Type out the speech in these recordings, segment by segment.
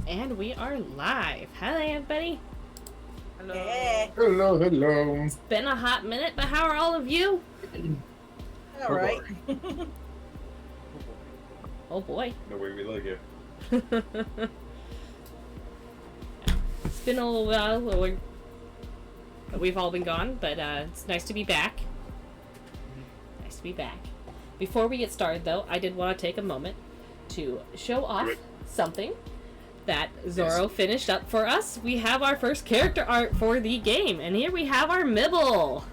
And we are live. Hello, everybody. Hello. Hey. Hello, hello. It's been a hot minute, but how are all of you? All right. Oh boy. The way we like it. It's been a little while. We've all been gone, but it's nice to be back. Nice to be back. Before we get started, though, I did want to take a moment to show off something that Zorro finished up for us. We have our first character art for the game, and here we have our Mibble.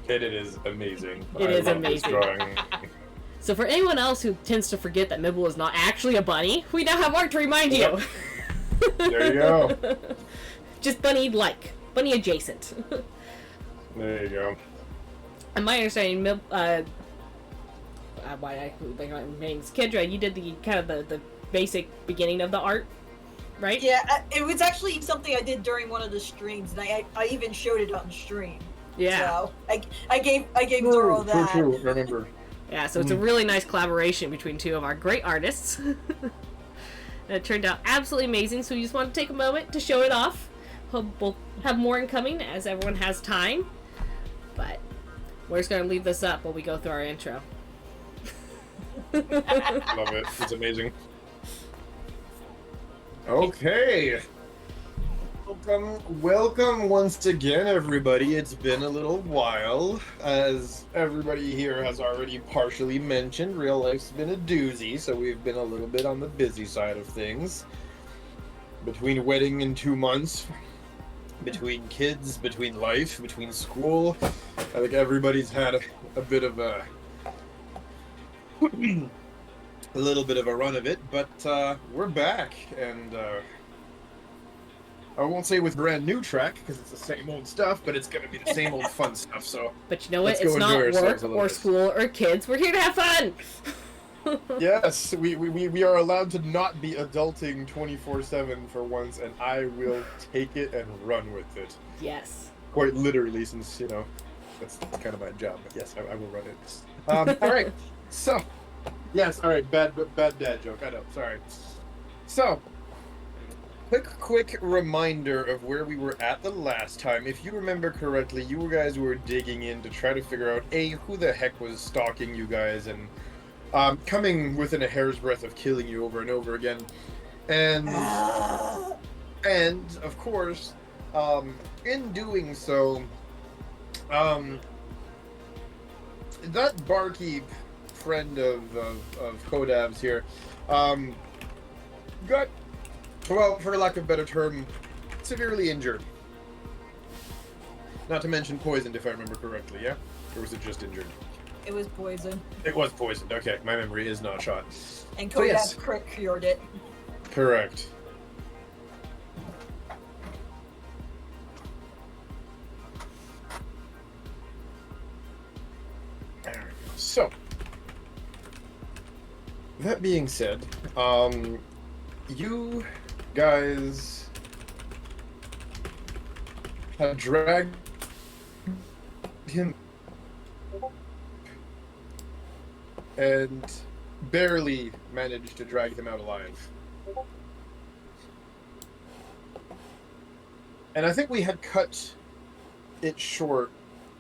It is amazing. It is love amazing. This drawing. So for anyone else who tends to forget that Mibble is not actually a bunny, we now have art to remind you. There you go. Just bunny-like. Bunny adjacent. There you go. And my understanding, my name's Kendra, you did the kind of the basic beginning of the art, right? Yeah, it was actually something I did during one of the streams, and I even showed it on stream. Yeah. So I gave Zorro that. True, remember. Yeah, so it's a really nice collaboration between two of our great artists. And it turned out absolutely amazing, so we just want to take a moment to show it off. Hope we'll have more incoming as everyone has time. But we're just going to leave this up while we go through our intro. Love it. It's amazing. Okay. Welcome once again, everybody. It's been a little while. As everybody here has already partially mentioned, real life's been a doozy, so we've been a little bit on the busy side of things. Between wedding in 2 months, between kids, between life, between school, I think everybody's had a bit of a little bit of a run of it, but we're back, and I won't say with brand new track because it's the same old stuff, but it's gonna be the same old fun stuff. So, but you know what? It's not work or school or kids. We're here to have fun. Yes, we are allowed to not be adulting 24/7 for once, and I will take it and run with it. Yes. Quite literally, since that's kind of my job. But yes, I will run it. All right. So, yes, all right. Bad dad joke. I know. Sorry. So. Quick reminder of where we were at the last time. If you remember correctly, you guys were digging in to try to figure out who the heck was stalking you guys and coming within a hair's breadth of killing you over and over again, and of course, in doing so, that barkeep friend of Kodav's here, got, well, for lack of a better term, severely injured. Not to mention poisoned, if I remember correctly, yeah? Or was it just injured? It was poison. It was poisoned, okay. My memory is not shot. And So, Kodak yes. cured it. Correct. So, that being said, you guys have dragged him and barely managed to drag him out alive. And I think we had cut it short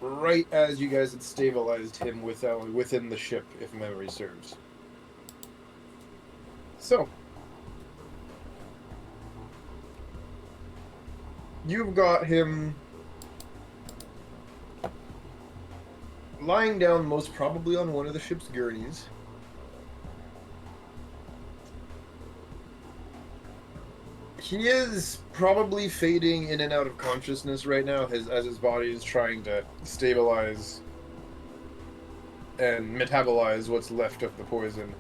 right as you guys had stabilized him within the ship, if memory serves. So, you've got him lying down most probably on one of the ship's gurneys. He is probably fading in and out of consciousness right now as his body is trying to stabilize and metabolize what's left of the poison.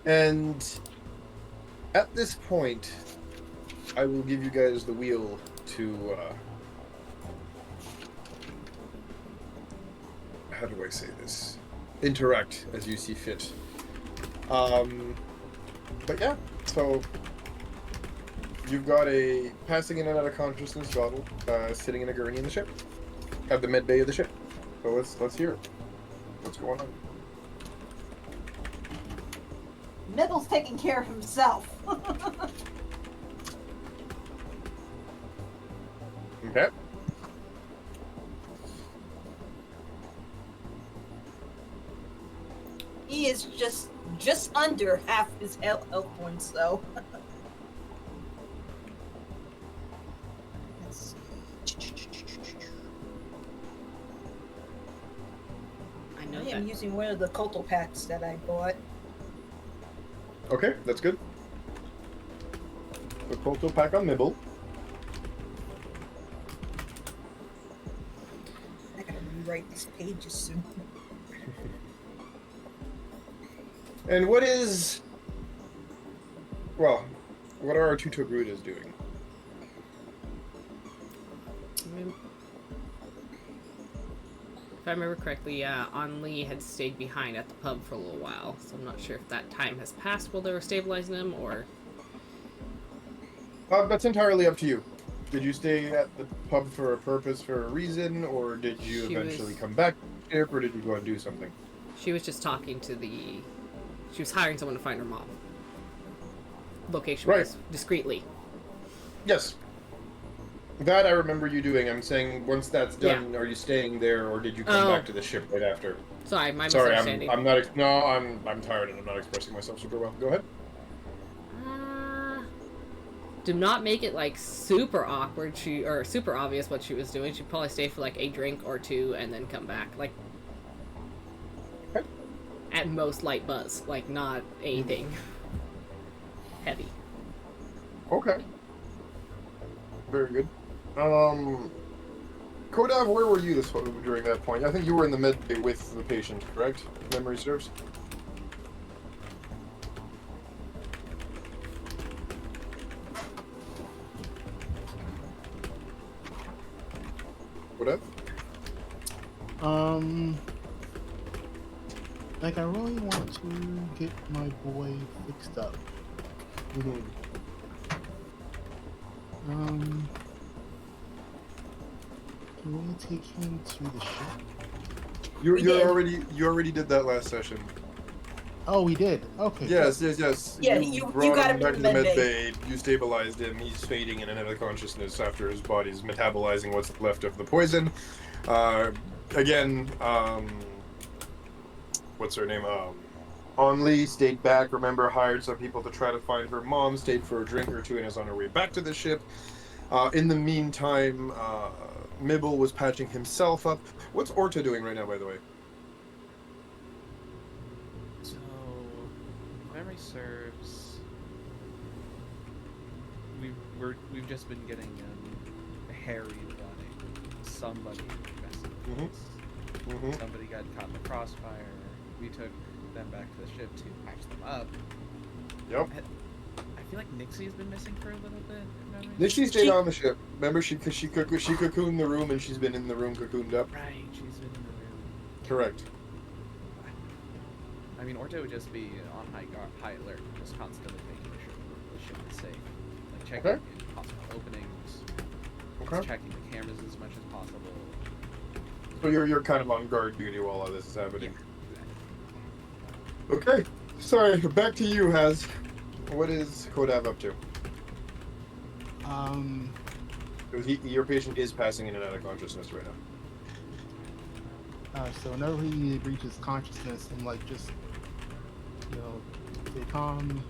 And at this point, I will give you guys the wheel to, how do I say this? Interact as you see fit. But yeah, so you've got a passing in and out of consciousness bottle sitting in a gurney in the ship. Have the med bay of the ship. So let's hear it. What's going on? Middle's taking care of himself. Okay. He is just under half his health points, though. Let's see. I know I that. am using one of the Kotal packs that I bought. Okay, that's good. The Koto pack on Mibble. I gotta rewrite these pages soon. And what is... Well, what are our two Togrutas doing? If I remember correctly, Anli had stayed behind at the pub for a little while, so I'm not sure if that time has passed while they were stabilizing them, or... That's entirely up to you. Did you stay at the pub for a purpose, for a reason, or did you She eventually was- come back to the ship, or did you go and do something? She was just talking to the... She was hiring someone to find her mom. Location-wise, discreetly. Yes. That I remember you doing. I'm saying once that's done, are you staying there, or did you come back to the ship right after? Sorry, my Sorry, misunderstanding. I'm not. No, I'm tired and I'm not expressing myself super well. Go ahead. Do not make it like super awkward or super obvious what she was doing. She'd probably stay for like a drink or two and then come back. Like Okay. at most light buzz, like not anything heavy. Okay. Very good. Kodav, where were you during that point? I think you were in the med bay with the patient, correct? If memory serves. Kodav? Like, I really want to get my boy fixed up. Mm-hmm. Can we take him to the ship? You did. already did that last session. Oh, we did. Okay. Yes. Yeah, you brought got him him back in to the the med med bay. You stabilized him. He's fading in and out of consciousness after his body's metabolizing what's left of the poison. Again, what's her name? Only stayed back. Remember, hired some people to try to find her mom. Stayed for a drink or two and is on her way back to the ship. In the meantime, Mibble was patching himself up. What's Orta doing right now, by the way? So, if memory serves, we've just been getting harried by somebody messing with us. Somebody got caught in the crossfire. We took them back to the ship to patch them up. Yep. I feel like Nixie's been missing for a little bit. if memory Nixie serves. stayed on the ship. Remember, she cocooned the room, and she's been in the room cocooned up. Right, she's been in the room. Correct. I mean, Orta would just be on high alert, just constantly making sure the ship is safe. Like checking Okay. in possible openings, Okay. checking the cameras as much as possible. So you're kind of on guard duty while all this is happening. Yeah. Okay. Sorry. Back to you, Haz. What is Kodav up to? Because your patient is passing in and out of consciousness right now. So whenever he reaches consciousness, I'm like, just, stay calm.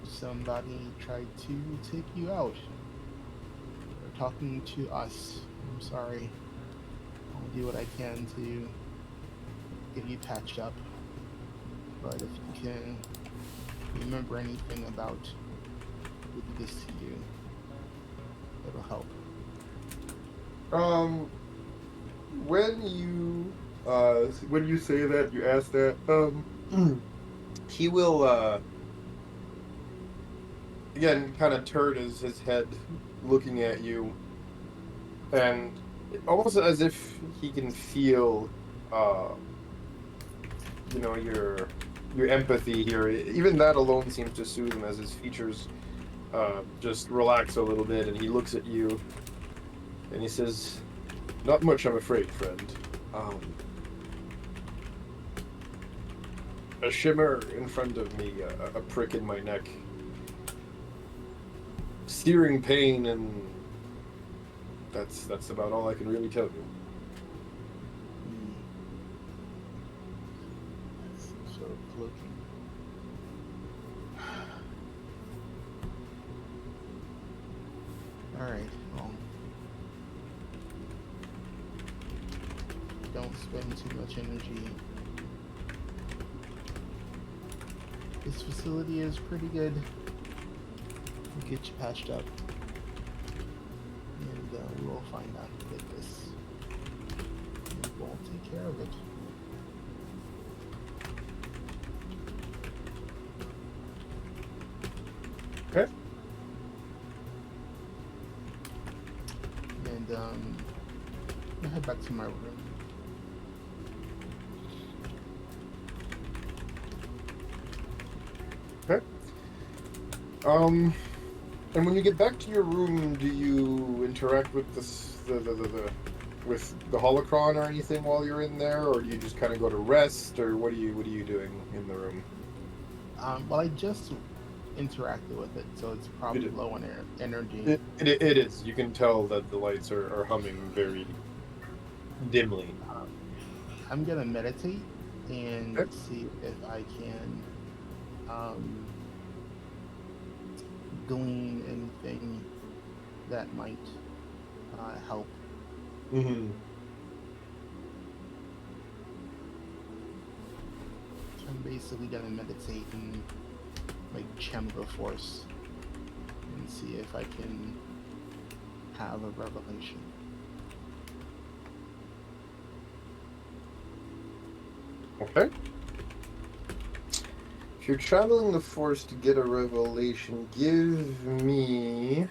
Somebody tried to take you out. They're talking to us. I'm sorry. I'll do what I can to get you patched up. But if you can remember anything about what did this to you, it'll help. When you say that, you ask that, he will, again, kind of turn his head looking at you, and almost as if he can feel, your empathy here. Even that alone seems to soothe him as his features just relax a little bit, and he looks at you, and he says, "Not much, I'm afraid, friend. a shimmer in front of me, a prick in my neck, searing pain, and that's about all I can really tell you. That's some sort of cloaking. Alright, well. Don't spend too much energy. This facility is pretty good. We'll get you patched up. And we'll find out who did this. And we'll take care of it. Okay. And I'll head back to my room. Okay. And when you get back to your room, do you interact with with the holocron or anything while you're in there, or do you just kind of go to rest, or what are you doing in the room? Well, I just interacted with it, so it's probably low on energy. It is. You can tell that the lights are humming very dimly. I'm gonna meditate and Okay. see if I can glean anything that might help. Mm-hmm. So I'm basically gonna meditate and like channel the force and see if I can have a revelation. Okay. If you're channeling the force to get a revelation, give me...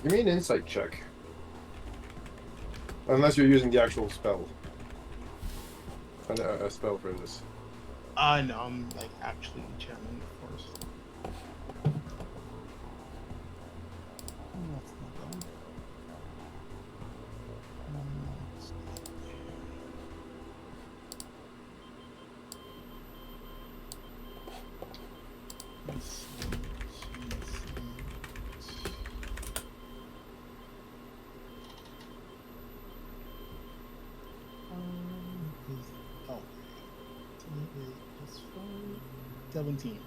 Give me an insight check. Unless you're using the actual spell. A spell for this. No, I'm like actually channeling the force. That's not bad. Let's see. Oh. 28 plus 5. 17.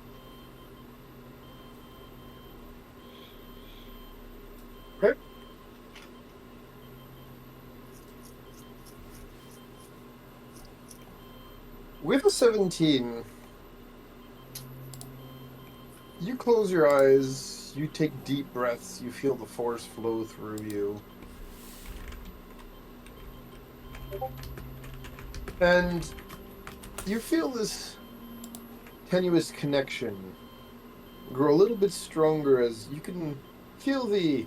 Okay. With a 17, you close your eyes, you take deep breaths, you feel the force flow through you. And you feel this tenuous connection grow a little bit stronger as you can feel the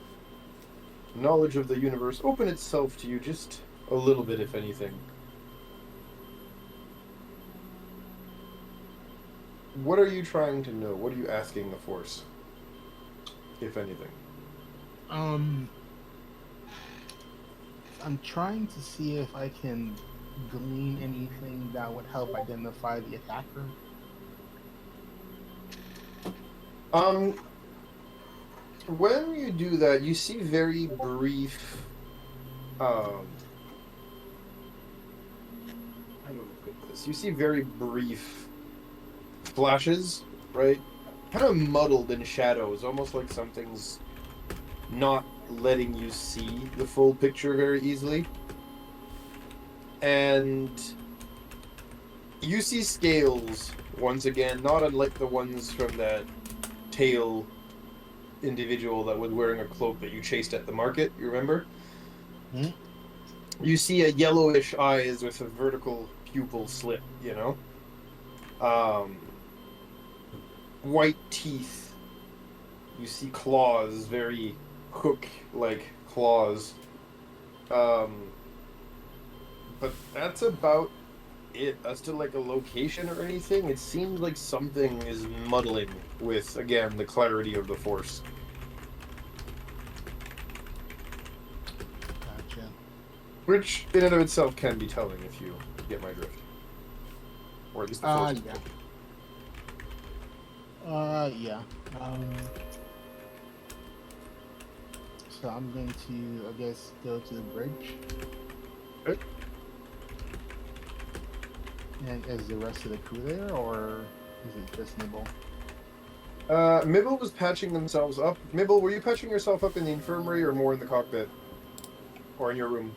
knowledge of the universe open itself to you just a little bit, if anything. What are you trying to know? What are you asking the Force, if anything? I'm trying to see if I can glean anything that would help identify the attacker. When you do that, you see very brief, how do I put this? You see very brief flashes, right? Kind of muddled in shadows, almost like something's not letting you see the full picture very easily. And you see scales, once again, not unlike the ones from that tail individual that was wearing a cloak that you chased at the market, you remember? Hmm? You see a yellowish eyes with a vertical pupil slit, you know? White teeth. You see claws, very hook-like claws. But that's about it. As to like a location or anything, it seems like something is muddling with, again, the clarity of the Force. Gotcha. Which, in and of itself, can be telling if you get my drift. Or at least the force. Yeah. So I'm going to, I guess, go to the bridge. Okay. And is the rest of the crew there, or is it just Nibble? Mibble was patching themselves up. Mibble, were you patching yourself up in the infirmary or more in the cockpit? Or in your room?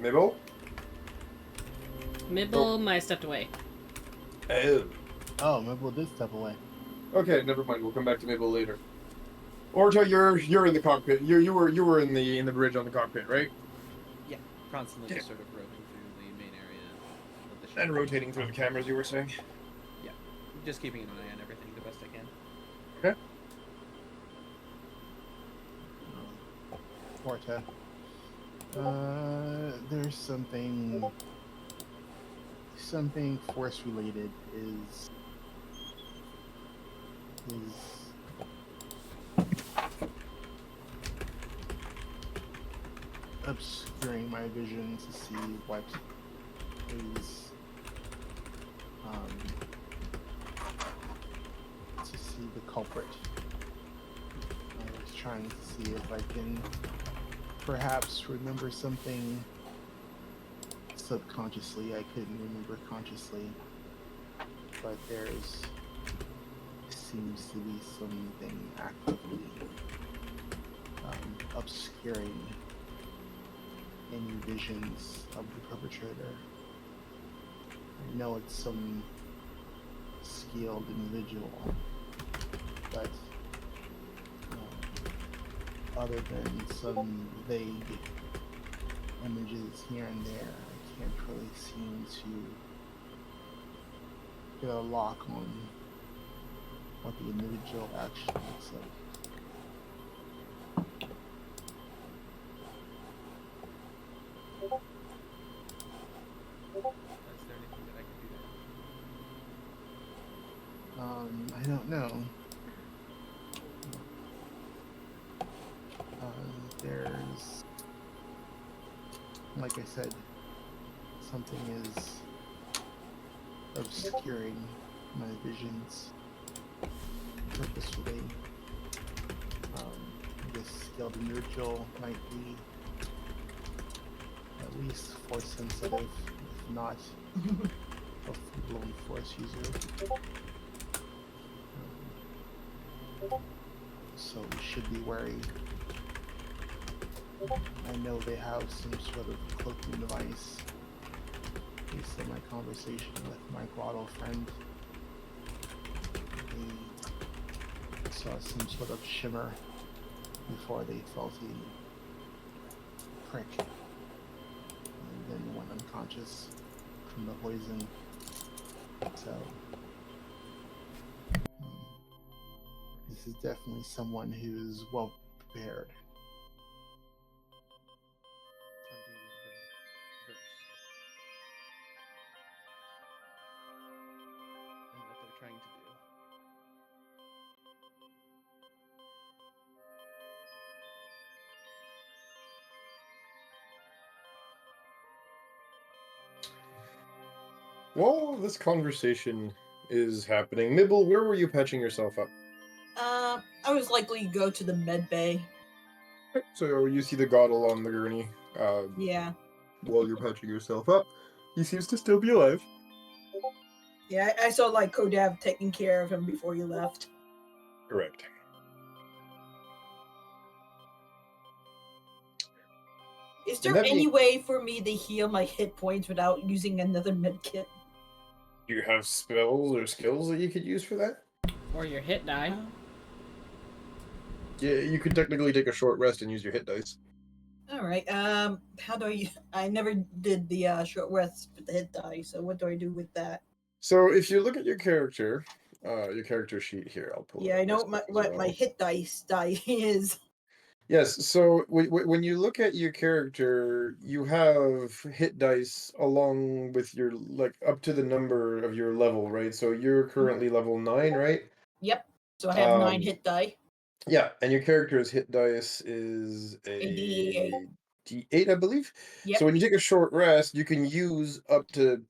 Mibble? Mibble, I stepped away. Oh. Oh, Nibble did step away. Okay, never mind. We'll come back to Mabel later. Orta, you're in the cockpit. You were in the bridge on the cockpit, right? Yeah, constantly just sort of roving through the main area of the ship. And rotating through the cameras, you were saying. Yeah, just keeping an eye on everything the best I can. Okay. Orta. There's something force related is obscuring my vision to see what is to see the culprit. I was trying to see if I can perhaps remember something subconsciously I couldn't remember consciously, but seems to be something actively obscuring any visions of the perpetrator. I know it's some skilled individual, but other than some vague images here and there, I can't really seem to get a lock on what the individual actually looks like. Is there anything that I can do there? I don't know. There's, like I said, something is obscuring my visions purposefully. This skilled individual might be at least force sensitive, if not a full-blown force user. So we should be wary. I know they have some sort of cloaking device based on my conversation with my grotto friend. They saw some sort of shimmer before they felt a prick and then went unconscious from the poison. So this is definitely someone who's well prepared. Something has been versed in what they're trying to do. While this conversation is happening, Mibble, where were you patching yourself up? I was likely to go to the med bay. So you see the Goddle on the gurney. Yeah. While you're patching yourself up, he seems to still be alive. Yeah, I saw like Kodav taking care of him before you left. Correct. Is there any way for me to heal my hit points without using another med kit? Do you have spells or skills that you could use for that? Or your hit die. Yeah, you could technically take a short rest and use your hit dice. Alright, how do I never did the short rest with the hit die, so what do I do with that? So if you look at your character sheet here, I'll pull it Yeah, up I know real quick as what well. my hit dice die is. Yes, so when you look at your character, you have hit dice along with your, like, up to the number of your level, right? So you're currently level 9, right? Yep, so I have 9 hit die. Yeah, and your character's hit dice is A D8. D8, I believe. Yep. So when you take a short rest, you can use up to,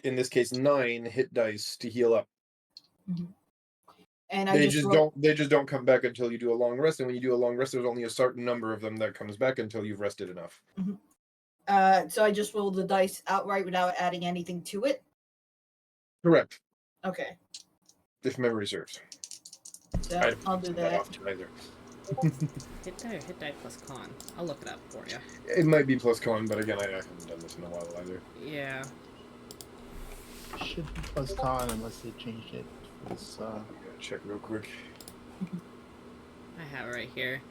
in this case, 9 hit dice to heal up. And I just They just don't come back until you do a long rest, and when you do a long rest, there's only a certain number of them that comes back until you've rested enough. So I just rolled the dice outright without adding anything to it. Correct. Okay. If memory serves. So I I'll do that. often either. Hit die plus con. I'll look it up for you. It might be plus con, but again, I haven't done this in a while either. Yeah. Should be plus con unless they changed it. It's, Yeah, check real quick. I have it right here.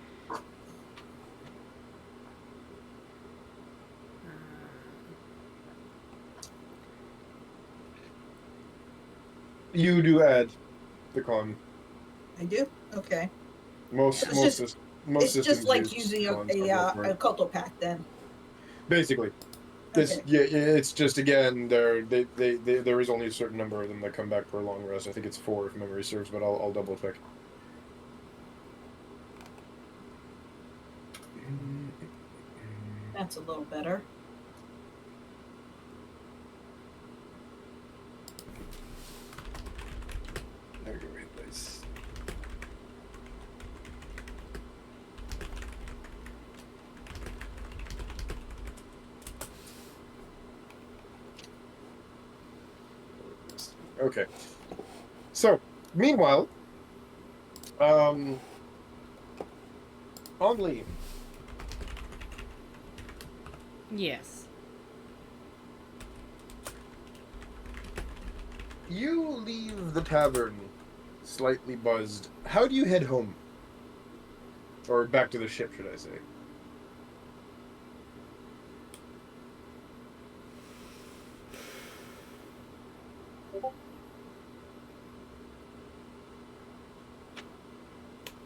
You do add the con. I do? Okay. Most It's systems just like use using cons for the most part. a culto pack then. Basically. Okay. It's just, again, there is only a certain number of them that come back for a long rest. I think it's 4 if memory serves, but I'll double check. That's a little better. There you go, hit dice. Okay. So, meanwhile, on leave. Yes. You leave the tavern slightly buzzed. How do you head home? Or back to the ship, should I say?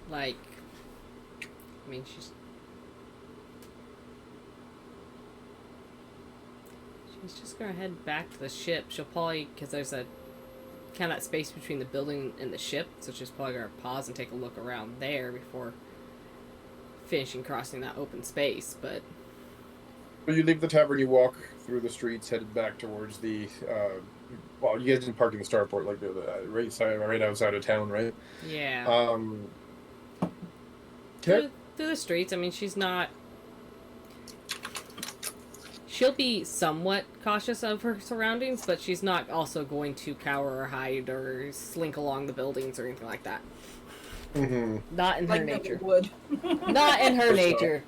Like, I mean, she's just gonna head back to the ship. She'll probably, because there's a kind of that space between the building and the ship, so she's probably gonna pause and take a look around there before finishing crossing that open space. But So you leave the tavern, you walk through the streets, headed back towards the. Well, you guys didn't park in the starport, like right outside of town, right? yeah, Okay. through the streets. I mean, she's not. She'll be somewhat cautious of her surroundings, but she's not also going to cower or hide or slink along the buildings or anything like that. Mm-hmm. Not in her Like nature. would. Not in her Of course nature.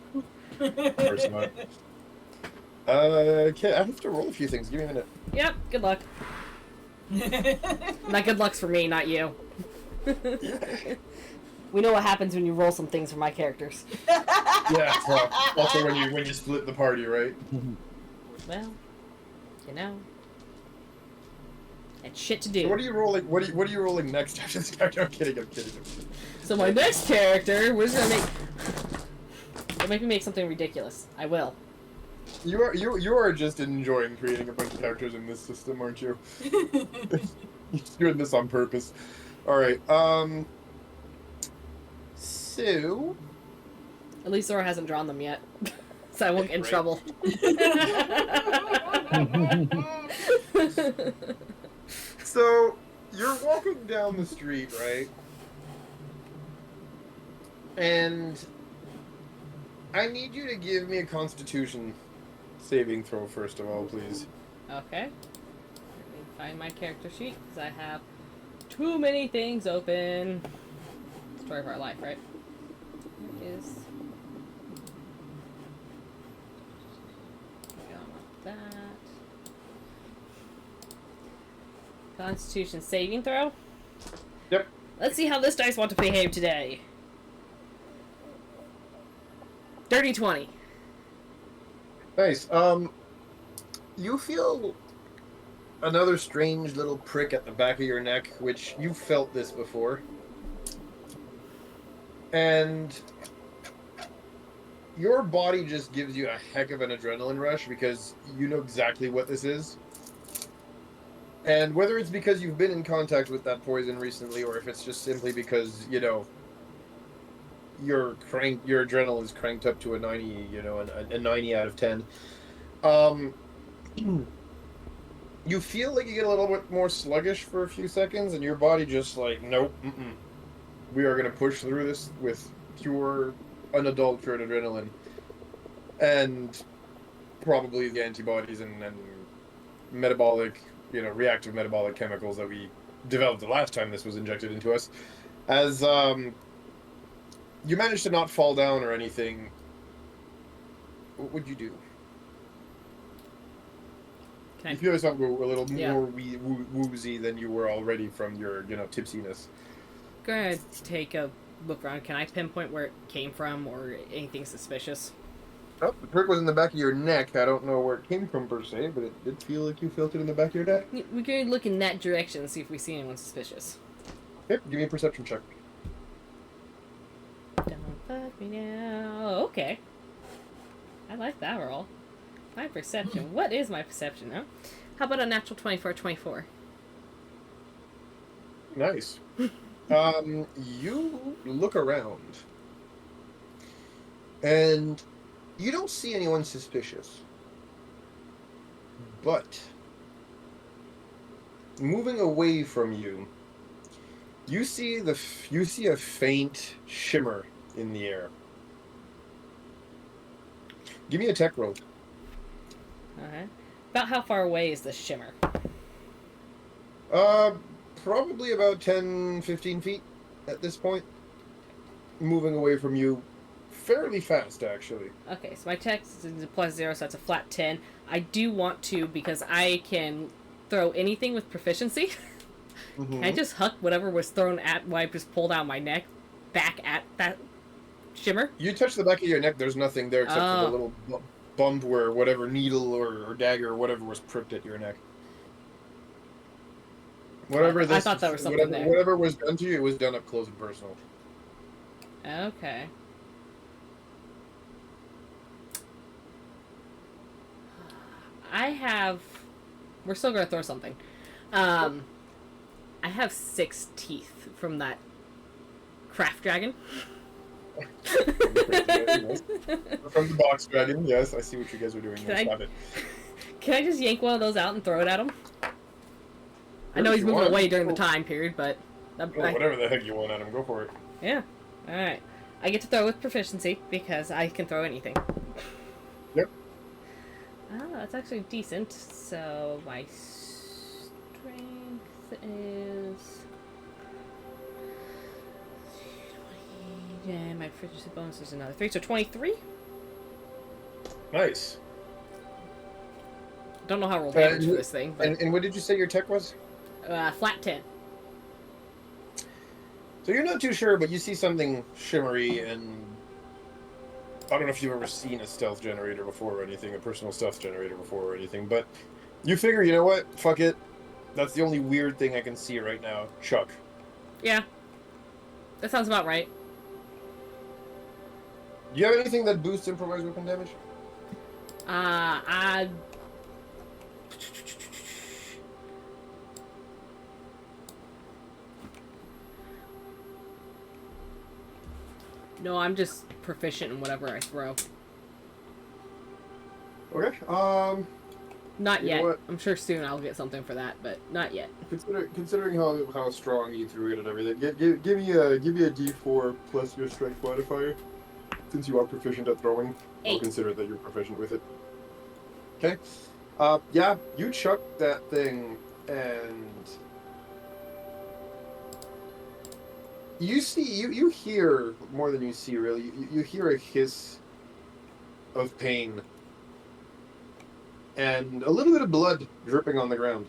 Of course not. Okay, I have to roll a few things. Give me a minute. Yep, good luck. Not good luck's for me, not you. We know what happens when you roll some things for my characters. Yeah. Well, also when you split the party, right? Well, you know. It's shit to do. So what are you rolling? What are you rolling next after this character? I'm kidding. So my next character, we're just gonna make. Don't make me make something ridiculous. I will. You are just enjoying creating a bunch of characters in this system, aren't you? You're doing this on purpose. All right. So. At least Zora hasn't drawn them yet. So I won't get in Right. trouble. So you're walking down the street, right? And I need you to give me a Constitution saving throw first of all, please. Okay. Let me find my character sheet, because I have too many things open. Story of our life, right? Here is... We don't want that. Constitution saving throw? Yep. Let's see how this dice want to behave today. Dirty 20. Nice. You feel another strange little prick at the back of your neck, which you felt this before. And your body just gives you a heck of an adrenaline rush because you know exactly what this is. And whether it's because you've been in contact with that poison recently or if it's just simply because, you know, your adrenaline is cranked up to a 90, you know, a 90 out of 10. Um, you feel like you get a little bit more sluggish for a few seconds, and your body just like, nope, we are going to push through this with pure, unadulterated adrenaline, and probably the antibodies and metabolic, you know, reactive metabolic chemicals that we developed the last time this was injected into us. As you managed to not fall down or anything, what would you do? Okay. You feel yourself go a little Yeah. more woozy than you were already from your, you know, tipsiness. Gonna take a look around. Can I pinpoint where it came from or anything suspicious? Oh, the prick was in the back of your neck. I don't know where it came from per se, but it did feel like you felt it in the back of your neck. We're gonna look in that direction and see if we see anyone suspicious. Okay, give me a perception check. Don't fuck me now. Okay. I like that roll. My perception. What is my perception, huh? How about a natural 24, 24? Nice. You look around, and you don't see anyone suspicious. But moving away from you, you see a faint shimmer in the air. Give me a tech roll. Alright. About how far away is this shimmer? Probably about 10, 15 feet at this point. Moving away from you fairly fast, actually. Okay, so my tech is a +0, so that's a flat 10. I do want to, because I can throw anything with proficiency. Can I just huck whatever was thrown at when I just pulled out my neck back at that shimmer? You touch the back of your neck, there's nothing there except for the little bump where whatever needle or dagger or whatever was pricked at your neck. Whatever I thought there was something there. Whatever was done to you, it was done up close and personal. Okay. We're still gonna throw something. I have 6 teeth from that craft dragon. From the box dragon, yes, I see what you guys are doing. Stop it. Can I just yank one of those out and throw it at him? I know he's moving away during the time period, but... whatever the heck you want at him, go for it. Yeah. Alright. I get to throw with proficiency, because I can throw anything. Yep. Oh, that's actually decent. So, my strength is... 20, and my proficiency bonus is another 3, so 23? Nice. Don't know how to roll damage for this thing, but... And what did you say your tech was? Flat 10. So you're not too sure, but you see something shimmery, and I don't know if you've ever seen a stealth generator before or anything, a personal stealth generator before or anything, but you figure, you know what? Fuck it. That's the only weird thing I can see right now. Chuck. Yeah. That sounds about right. Do you have anything that boosts improvised weapon damage? No, I'm just proficient in whatever I throw. Okay. Not You know yet. what? I'm sure soon I'll get something for that, but not yet. Considering how strong you threw it and everything, give me a D4 plus your strength modifier. Since you are proficient at throwing, I'll 8. consider that you're proficient with it. Okay. Yeah, you chuck that thing, and you hear more than you see. Really, you hear a hiss of pain. And a little bit of blood dripping on the ground.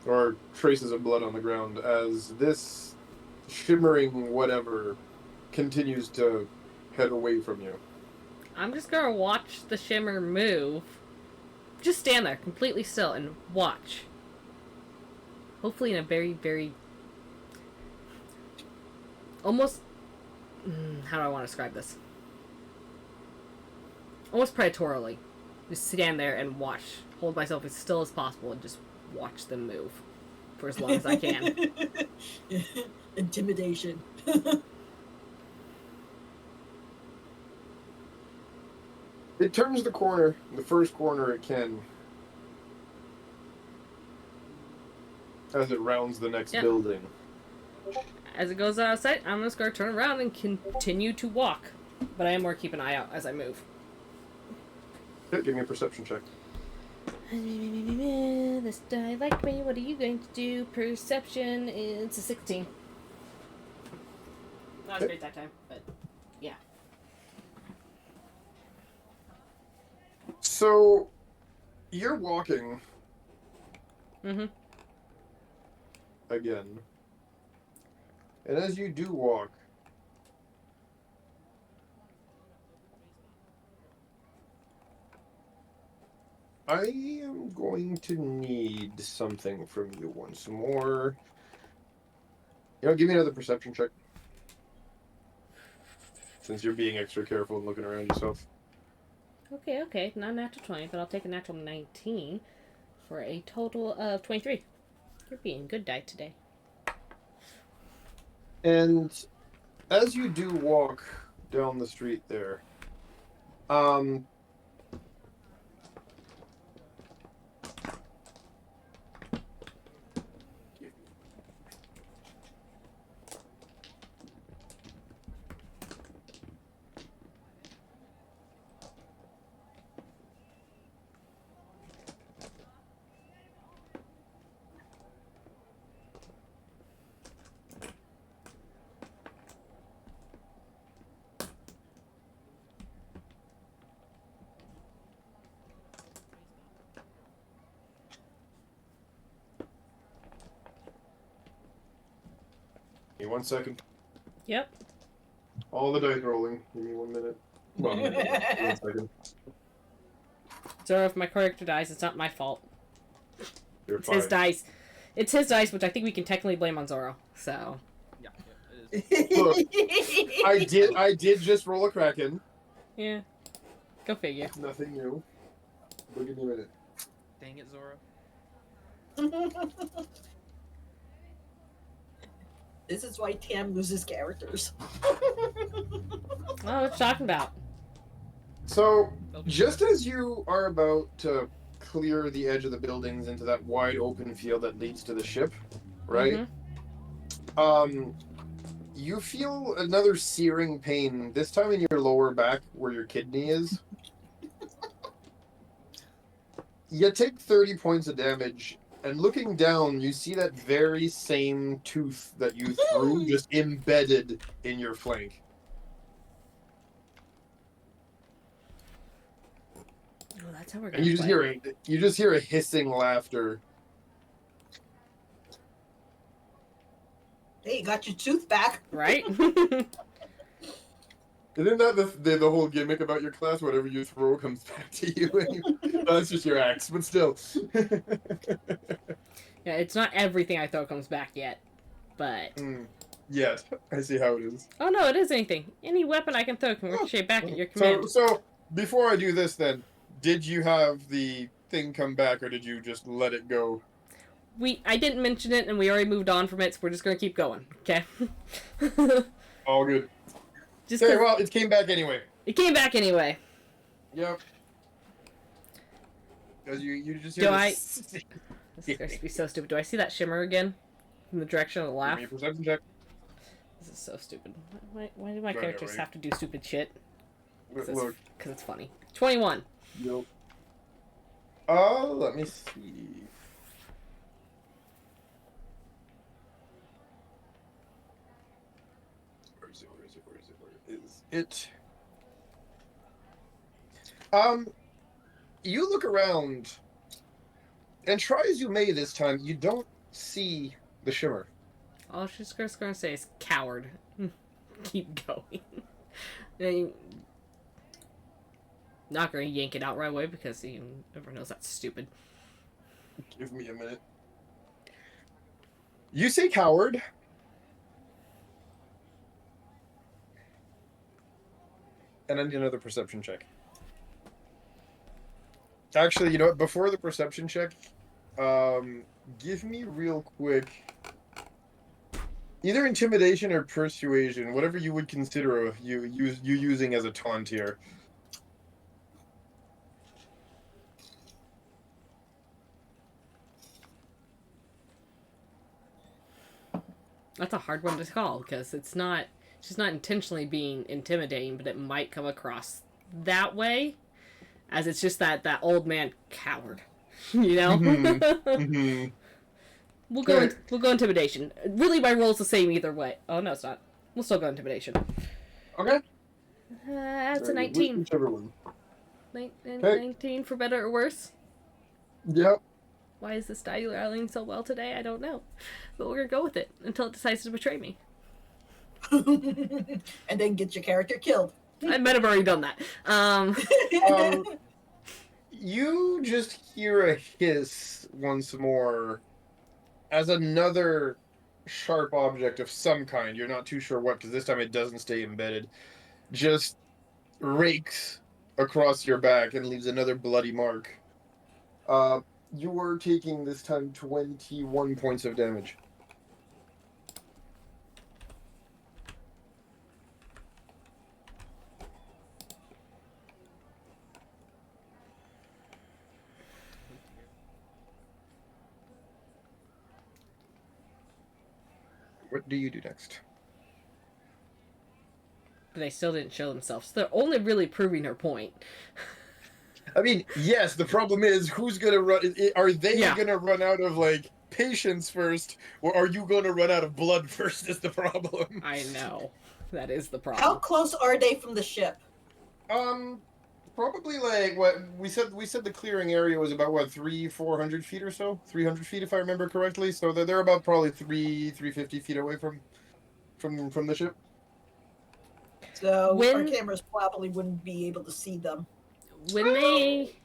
Or traces of blood on the ground as this shimmering whatever continues to head away from you. I'm just gonna watch the shimmer move. Just stand there, completely still, and watch. Hopefully in a very, very... almost... how do I want to describe this? Almost predatorily. Just stand there and watch. Hold myself as still as possible and just watch them move. for as long as I can. Intimidation. It turns the corner, the first corner it can, as it rounds the next Yep. building. As it goes out of sight, I'm just going to turn around and continue to walk. But I am more keep an eye out as I move. Okay, give me a perception check. This die like me. What are you going to do? Perception. It's a 16. Not as great that time, but yeah. So, you're walking Mm-hmm. again. And as you do walk, I am going to need something from you once more. You know, give me another perception check. Since you're being extra careful and looking around yourself. Okay. Not a natural 20, but I'll take a natural 19 for a total of 23. You're being good die today. And as you do walk down the street there, give me 1 second. Yep. All the dice rolling. Give me 1 minute. Well, 1 second. So if my character dies, it's not my fault. You're It's fine. his dice. It's his dice, which I think we can technically blame on Zoro. So. Yeah, it is. Look, I did just roll a Kraken. Yeah. Go figure. Nothing new. Look in a minute. Dang it, Zoro. This is why Tam loses characters. Oh, what you talking about? So, just as you are about to clear the edge of the buildings into that wide open field that leads to the ship, right? Mhm. You feel another searing pain, this time in your lower back where your kidney is. You take 30 points of damage, and looking down, you see that very same tooth that you threw just embedded in your flank. Oh, that's how we're And gonna you just hear a hissing laughter. Hey, you got your tooth back. Right? Isn't that the whole gimmick about your class? Whatever you throw comes back to you. Oh, that's just your axe, but still. Yeah, it's not everything I throw comes back yet. But. Yet. I see how it is. Oh no, it is anything. Any weapon I can throw can ricochet back at your command. So, before I do this then, did you have the thing come back or did you just let it go? I didn't mention it and we already moved on from it, so we're just gonna keep going. Okay? All good. Just Okay, 'cause well, it came back anyway. it came back anyway. Yep. Because you just Do hear I- this. This is going to be so stupid. Do I see that shimmer again? In the direction of the laugh? Give me a perception check. This is so stupid. Why do my I know, characters right? have to do stupid shit? Because Look. it's funny. 21. Yep. Let me see. Where is it? You look around, and try as you may this time, you don't see the shimmer. All she's just going to say is coward. Keep going. And not going to yank it out right away because everyone knows that's stupid. Give me a minute. You say coward. And I need another perception check. Actually, you know what? Before the perception check, Give me real quick either intimidation or persuasion, whatever you would consider you using as a taunt here. That's a hard one to call because she's not intentionally being intimidating, but it might come across that way, as it's just that old man coward, you know. Mm-hmm. We'll go intimidation. Really, my roll's the same either way. Oh no, it's not. We'll still go intimidation. Okay. That's a 19. Whichever one. 19 for better or worse. Yep. Why is this die rallying so well today? I don't know. But we're gonna go with it until it decides to betray me. And then get your character killed. I might have already done that. You just hear a hiss once more as another sharp object of some kind, you're not too sure what, because this time it doesn't stay embedded, just rakes across your back and leaves another bloody mark. You are taking this time 21 points of damage. What do you do next? But they still didn't show themselves. So they're only really proving her point. I mean, yes, the problem is who's gonna run? Are they gonna run out of like patience first, or are you gonna run out of blood first? Is the problem? I know, that is the problem. How close are they from the ship? Probably like what we said. We said the clearing area was about what 400 feet or so, 300 feet if I remember correctly. So they're about probably 350 feet away from the ship. So our cameras probably wouldn't be able to see them. When they,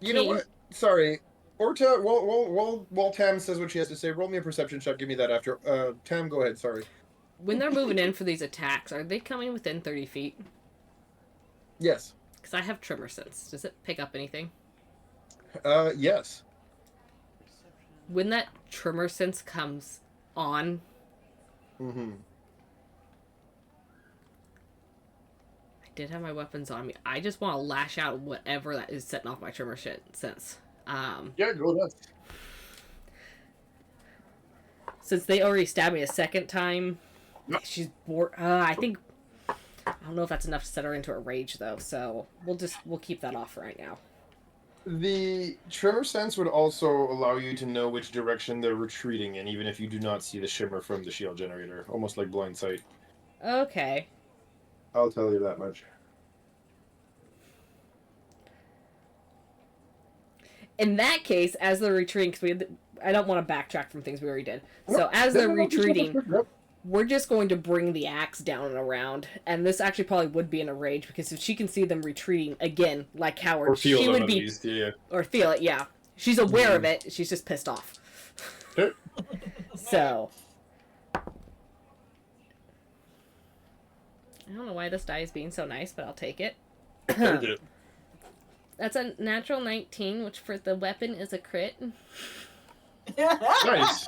you know what? Sorry, Orta. While Tam says what she has to say, roll me a perception check. Give me that after. Tam, go ahead. Sorry. When they're moving in for these attacks, are they coming within 30 feet? Yes. Because I have tremor sense. Does it pick up anything? Yes. When that tremor sense comes on, mm-hmm. I did have my weapons on me. I just want to lash out whatever that is setting off my tremor sense. Yeah, go nuts. Since they already stabbed me a second time, she's bored. I think. I don't know if that's enough to set her into a rage, though, so we'll keep that off right now. The tremor sense would also allow you to know which direction they're retreating in, even if you do not see the shimmer from the shield generator, almost like blind sight. Okay. I'll tell you that much. In that case, as they're retreating, because I don't want to backtrack from things we already did. So as they're retreating, we're just going to bring the axe down and around. And this actually probably would be in a rage, because if she can see them retreating, again, like cowards, she would be... Least, yeah. Or feel it, yeah. She's aware of it, she's just pissed off. So... I don't know why this die is being so nice, but I'll take it. Take it. That's a natural 19, which for the weapon is a crit. Nice.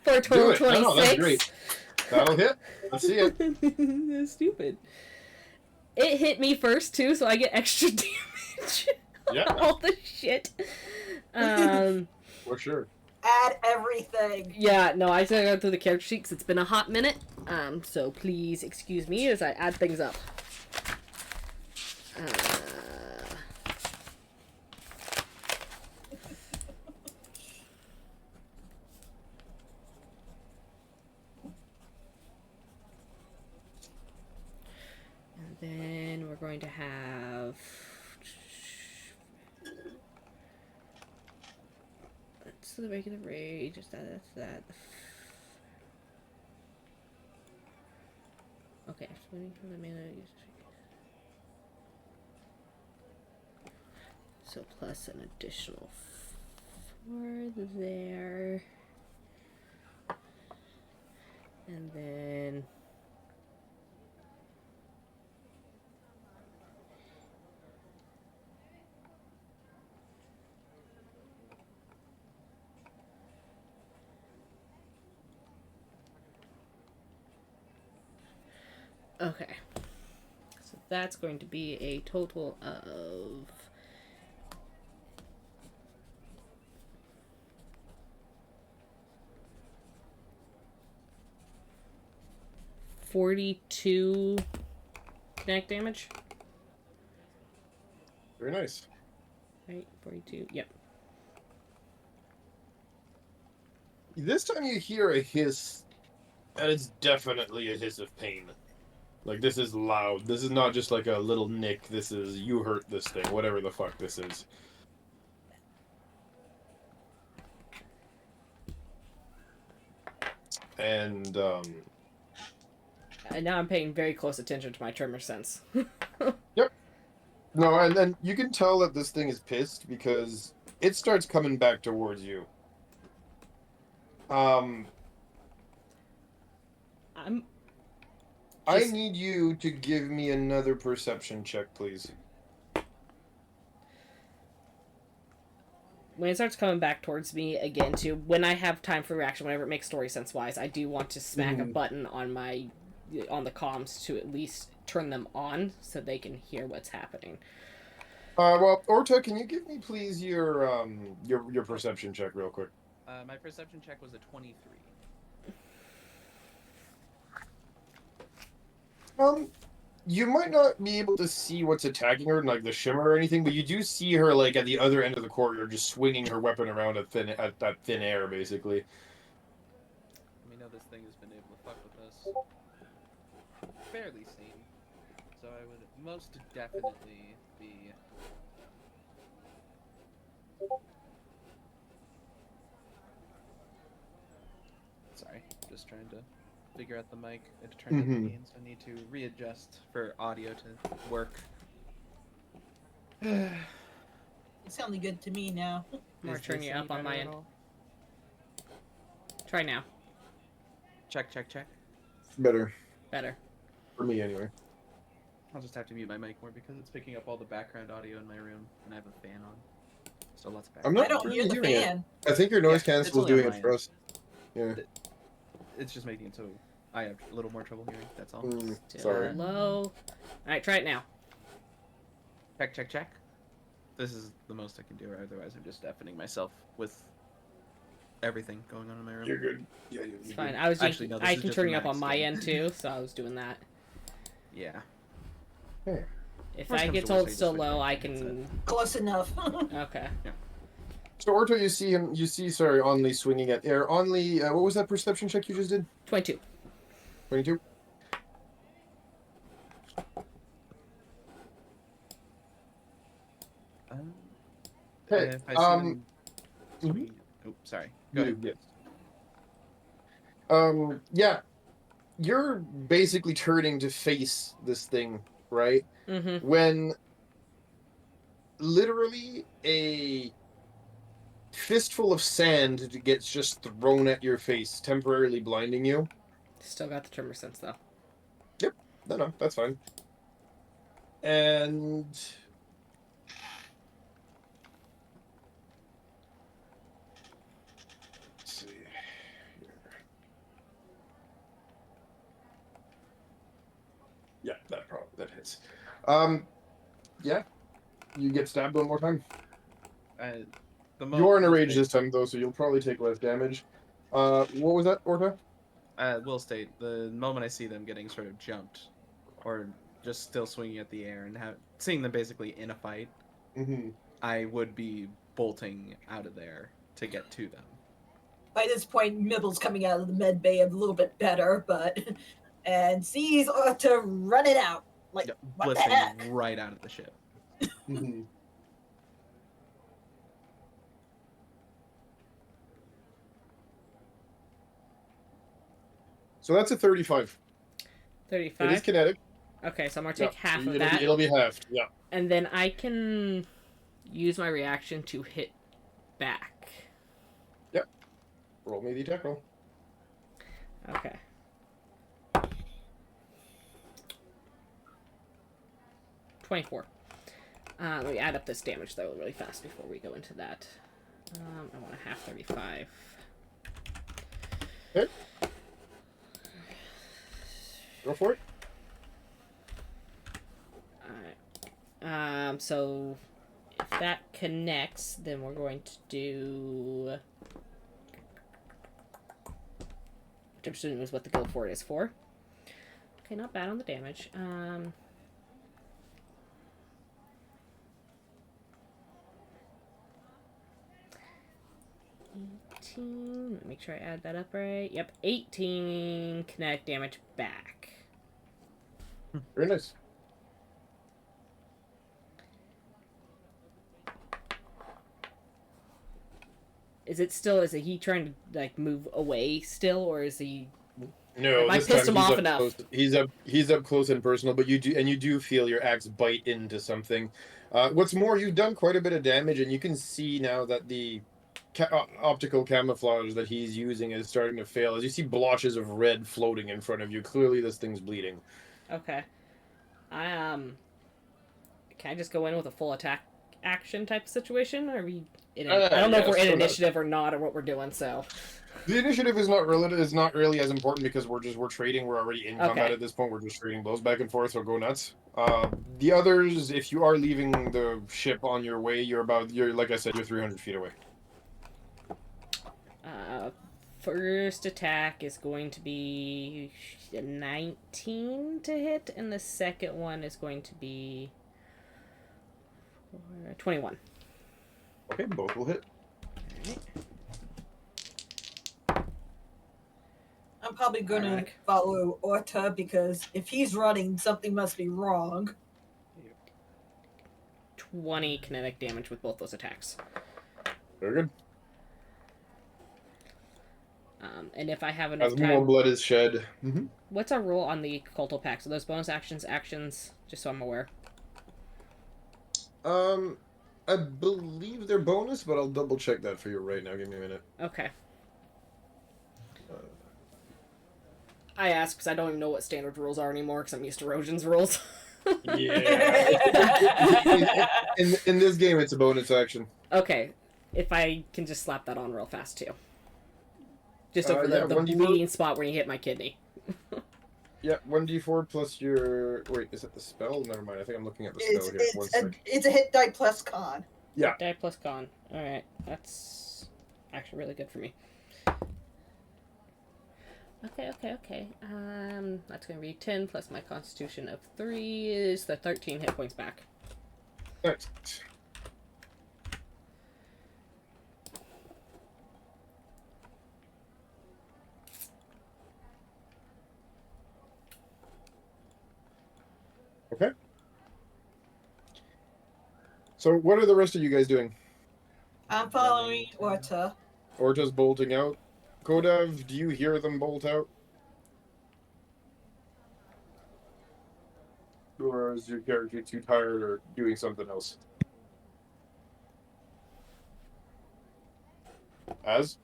For a total of 26. No, that's great. That'll hit. Let's see it. That's stupid. It hit me first, too, so I get extra damage. Yeah. All the shit. For sure. Add everything. Yeah, no, I gotta go through the character sheet because it's been a hot minute. So please excuse me as I add things up. And then we're going to have... That's the regular rage. That's that. Okay, swimming from the mana. So plus an additional 4 there. And then... Okay. So that's going to be a total of 42 kinetic damage. Very nice. Right, 42. Yep. This time you hear a hiss, and it's definitely a hiss of pain. Like, this is loud. This is not just like a little nick. This is, you hurt this thing, whatever the fuck this is. And now I'm paying very close attention to my tremor sense. Yep. No, and then you can tell that this thing is pissed because it starts coming back towards you. I'm. I Just- need you to give me another perception check, please. When it starts coming back towards me again, too, when I have time for reaction, whenever it makes story sense wise, I do want to smack a button on the comms to at least turn them on so they can hear what's happening. Well, Orta, can you give me please your perception check real quick? My perception check was a 23. You might not be able to see what's attacking her, like the shimmer or anything, but you do see her like at the other end of the corridor, just swinging her weapon around at that thin air, basically. We know this thing has been able to fuck with us fairly seen, so I would most definitely be. Sorry, just trying to figure out the mic. It turned out the means. I need to readjust for audio to work. It sounded good to me now. I'm gonna Is turn this you any up on better my at end. all? Try now. Check, check, check. Better. Better. For me, anyway. I'll just have to mute my mic more because it's picking up all the background audio in my room, and I have a fan on. So lots of I'm background. not I don't really hear the hearing it. fan. I think your noise Yeah, it's cancel is only on doing my it for end. us. Yeah. It's just making it so I have a little more trouble hearing. That's all. Still Sorry. low. Alright, try it now. Check, check, check. This is the most I can do, otherwise I'm just deafening myself with everything going on in my room. You're good. Yeah, you're It's good. fine. I was Actually, no, this I is can just turn the you up on max my gain. end too, so I was doing that. Yeah. Hey. If Worst I comes get to told worst, I it's still just switch low, my I headset. can. Close enough. Okay. So Orta, you see him. You see, sorry, Only swinging at air. Only, what was that perception check you just did? 22. 22. Hey, If I see them swinging- Oh, sorry. Go ahead. Yes. Yeah. You're basically turning to face this thing, right? Mm-hmm. When literally a fistful of sand gets just thrown at your face, temporarily blinding you. Still got the tremor sense though. No, that's fine. And let's see here. Yeah, that hits. Yeah, you get stabbed one more time. You are in a rage this time though, so you'll probably take less damage. What was that, Orta? Will state, the moment I see them getting sort of jumped, or just still swinging at the air, and seeing them basically in a fight, Mm-hmm. I would be bolting out of there to get to them. By this point, Mibble's coming out of the med bay a little bit better, but and sees to run it out. Like, Yep, what the blitzing heck? right out of the ship. Mm-hmm. So that's a 35. 35. It is kinetic. Okay, so I'm gonna take Yeah, half of it'll that, Be, it'll be halved. Yeah. and then I can use my reaction to hit back. Roll me the attack roll. Okay. 24. Let me add up this damage though really fast before we go into that. I want a half 35. Okay. Go for it. So if that connects, then we're going to do, which I'm assuming is what the guild fort is for. Okay, not bad on the damage. 18. Let me make sure I add that up right. Yep, 18 kinetic damage back. Very nice. Is it he trying to like move away still, or is he? No, I this pissed time him he's off up enough. close. He's up close and personal, but you do feel your axe bite into something. What's more, you've done quite a bit of damage, and you can see now that the optical camouflage that he's using is starting to fail. As you see blotches of red floating in front of you, clearly this thing's bleeding. Okay. Can I just go in with a full attack action type of situation? Or are we in I don't know if we're in initiative or not, or what we're doing. So the initiative is not really as important because we're trading. We're already in combat at this point. We're just trading blows back and forth. So go nuts. The others, if you are leaving the ship on your way, you're like I said, you're 300 feet away. First attack is going to be 19 to hit, and the second one is going to be 21. Okay, both will hit. I'm probably going to follow Orta because if he's running, something must be wrong. 20 kinetic damage with both those attacks. Very good. And if I have enough As time... more blood is shed. Mm-hmm. What's our rule on the cultal packs? Are those bonus actions, just so I'm aware? I believe they're bonus, but I'll double check that for you right now. Give me a minute. Okay. I ask because I don't even know what standard rules are anymore because I'm used to Rojan's rules. Yeah. in this game, it's a bonus action. Okay. If I can just slap that on real fast, too. Just over the bleeding spot where you hit my kidney. Yeah, 1d4 plus your... Wait, is it the spell? Never mind, I think I'm looking at the spell here. It's a hit die plus con. Yeah. Hit die plus con. Alright, that's actually really good for me. Okay. That's going to be 10 plus my constitution of 3 is the 13 hit points back. Nice. Okay. So what are the rest of you guys doing? I'm following Orta. Orta's bolting out. Kodav, do you hear them bolt out? Or is your character too tired or doing something else? Az?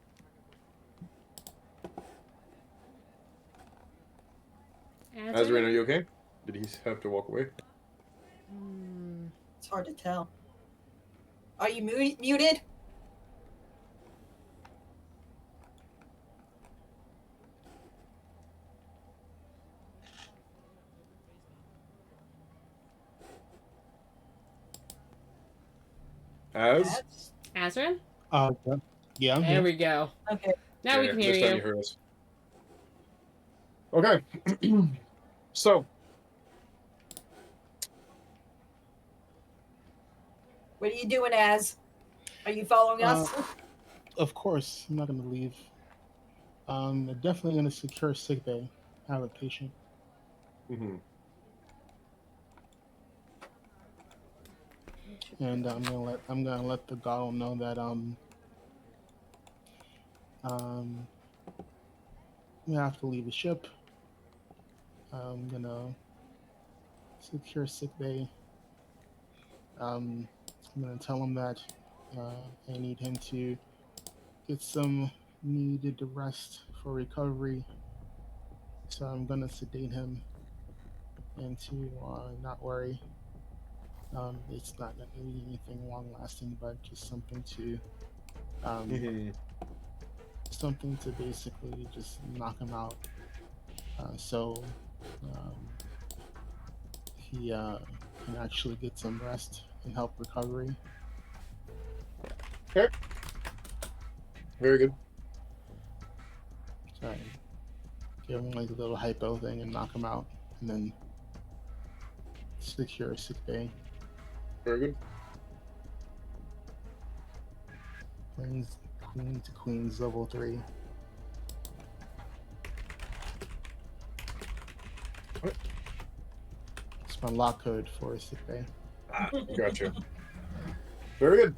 Azrain, are you okay? Did he have to walk away? It's hard to tell. Are you muted? Az? Azrin? Yeah, I'm There here. we go. Okay. Now we can hear this time you. you heard us. Okay. So, What are you doing, Az? Are you following us? Of course, I'm not going to leave. I'm definitely going to secure sick bay. I have a patient. mm-hmm. And I'm gonna let the golem know that we have to leave the ship. I'm gonna secure sick bay. I'm gonna tell him that I need him to get some needed rest for recovery. So I'm gonna sedate him and to not worry. It's not going to be anything long-lasting, but just something to, something to basically just knock him out. So he can actually get some rest and help recovery. Okay. Very good. Sorry. Give him like a little hypo thing and knock him out, and then secure sick bay. Very good. Queen to Queens level 3. What? It's my lock code for sick bay. Gotcha. Very good.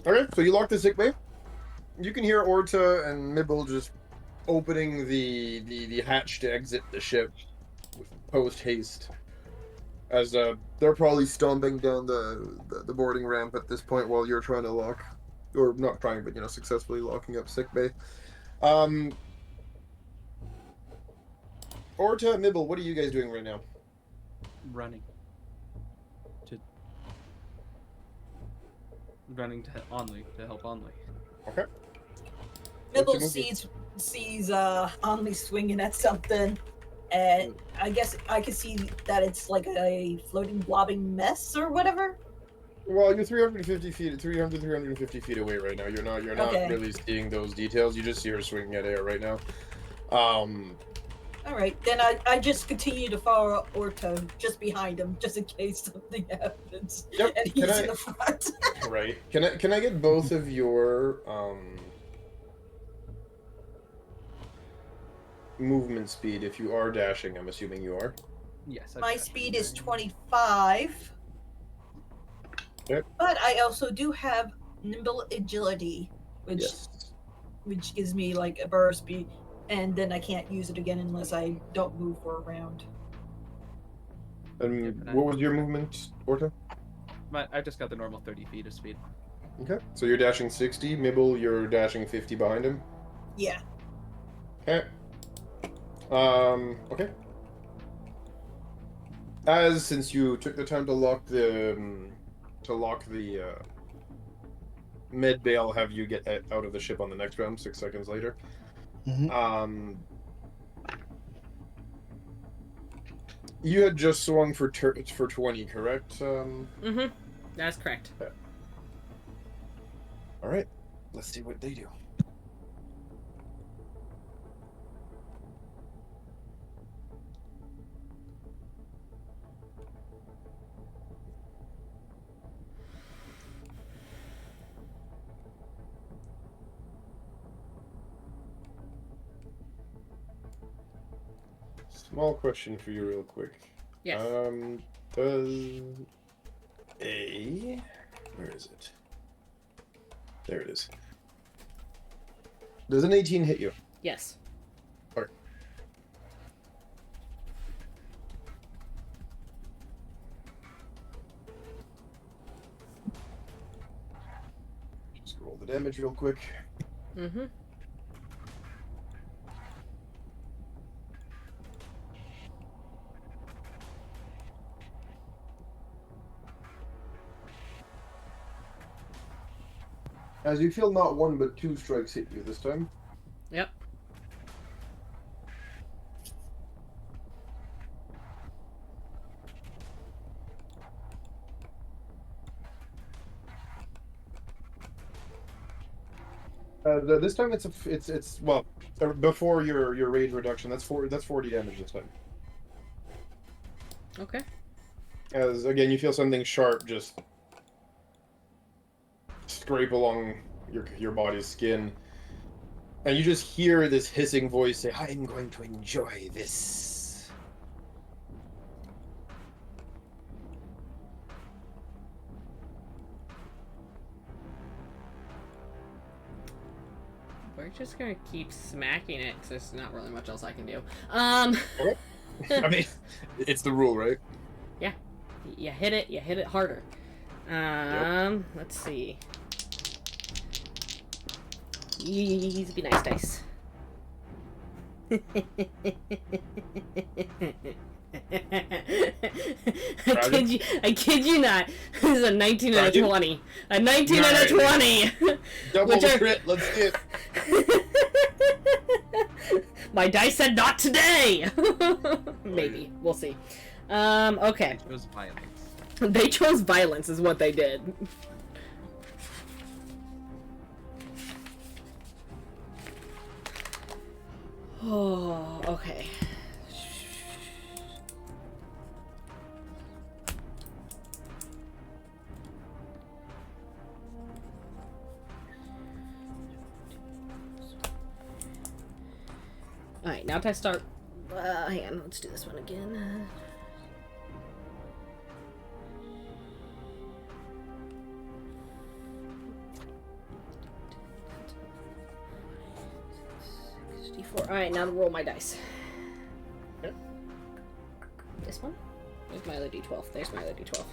Okay, so you lock the sick bay. You can hear Orta and Mibble just opening the hatch to exit the ship with post haste. As they're probably stomping down the boarding ramp at this point while you're trying to lock, or not trying, but successfully locking up sick bay. Orta, Mibble, what are you guys doing right now? Running to Onley to help Onley. Okay. Nibble What's your sees Only swinging at something, and I guess I can see that it's like a floating blobbing mess or whatever. Well, you're 350 feet away right now. You're not Okay. really seeing those details. You just see her swinging at air right now. All right, then I just continue to follow Orto just behind him, just in case something happens, Yep. and he's in the front. Right. Can I get both of your movement speed if you are dashing? I'm assuming you are. Yes. My speed is 25. Okay. But I also do have nimble agility, which Yes. which gives me like a burst speed, and then I can't use it again unless I don't move for a round. And what was your movement, Orta? I just got the normal 30 feet of speed. Okay. So you're dashing 60. Mibble, you're dashing 50 behind him. Yeah. Okay. Okay. Since you took the time to lock the med bay, I'll have you get out of the ship on the next round. 6 seconds later. Mm-hmm. You had just swung for 20, correct? Mm-hmm. That's correct. All right. Let's see what they do. Small question for you real quick. Yes. Does where is it? There it is. Does an 18 hit you? Yes. Alright. Just roll the damage real quick. Mm-hmm. As you feel not 1 but 2 strikes hit you this time. Yep. This time it's well before your rage reduction. That's 40 damage this time. Okay. As again you feel something sharp just scrape along your body's skin, and you just hear this hissing voice say, "I'm going to enjoy this." We're just gonna keep smacking it because there's not really much else I can do. Okay. I mean, it's the rule, right? Yeah. You hit it harder. Let's see. These be nice dice. I kid you not. This is a 19 and a 20. A 19 and a 20! Double Which the are- crit, let's skip. My dice said not today! Maybe. We'll see. Okay. It was violence. They chose violence, is what they did. Oh, okay. Alright, now to start. Hang on, let's do this one again. Alright, now to roll my dice. Okay. This one? There's my other d12. There's my other d12.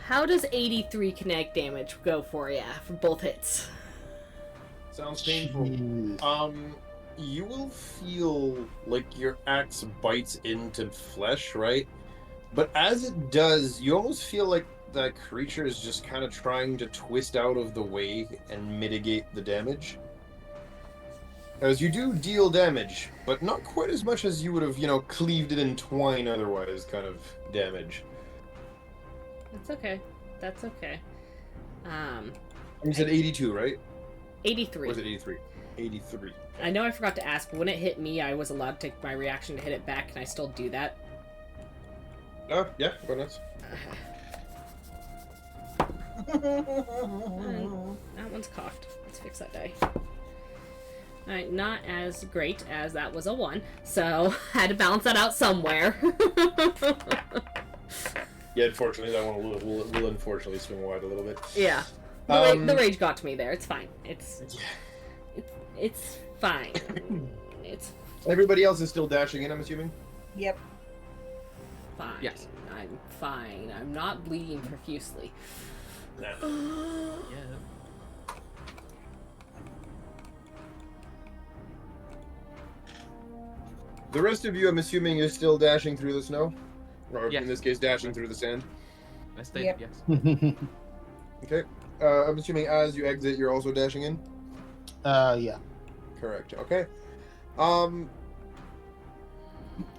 How does 83 kinetic damage go for ya for both hits? Sounds painful. Jeez. You will feel like your axe bites into flesh, right? But as it does, you almost feel like that creature is just kind of trying to twist out of the way and mitigate the damage. As you do deal damage, but not quite as much as you would have, cleaved it in twine otherwise kind of damage. That's okay. That's okay. You said 82, right? 83. Or was it 83? 83. I know I forgot to ask, but when it hit me, I was allowed to take my reaction to hit it back. Can I still do that? Oh, yeah, go nuts. That one's cocked. Let's fix that die. Alright, not as great as that was a 1, so I had to balance that out somewhere. Yeah, unfortunately, that one will unfortunately swing wide a little bit. Yeah. The rage got to me there. It's fine. It's fine. It's Everybody else is still dashing in, I'm assuming? Yep. fine. Yes. I'm fine. I'm not bleeding profusely. Yeah. The rest of you, I'm assuming, is still dashing through the snow? Or Yes. in this case, dashing through the sand? I stayed. Yep. Yes. Okay. I'm assuming as you exit, you're also dashing in? Yeah. Correct. Okay.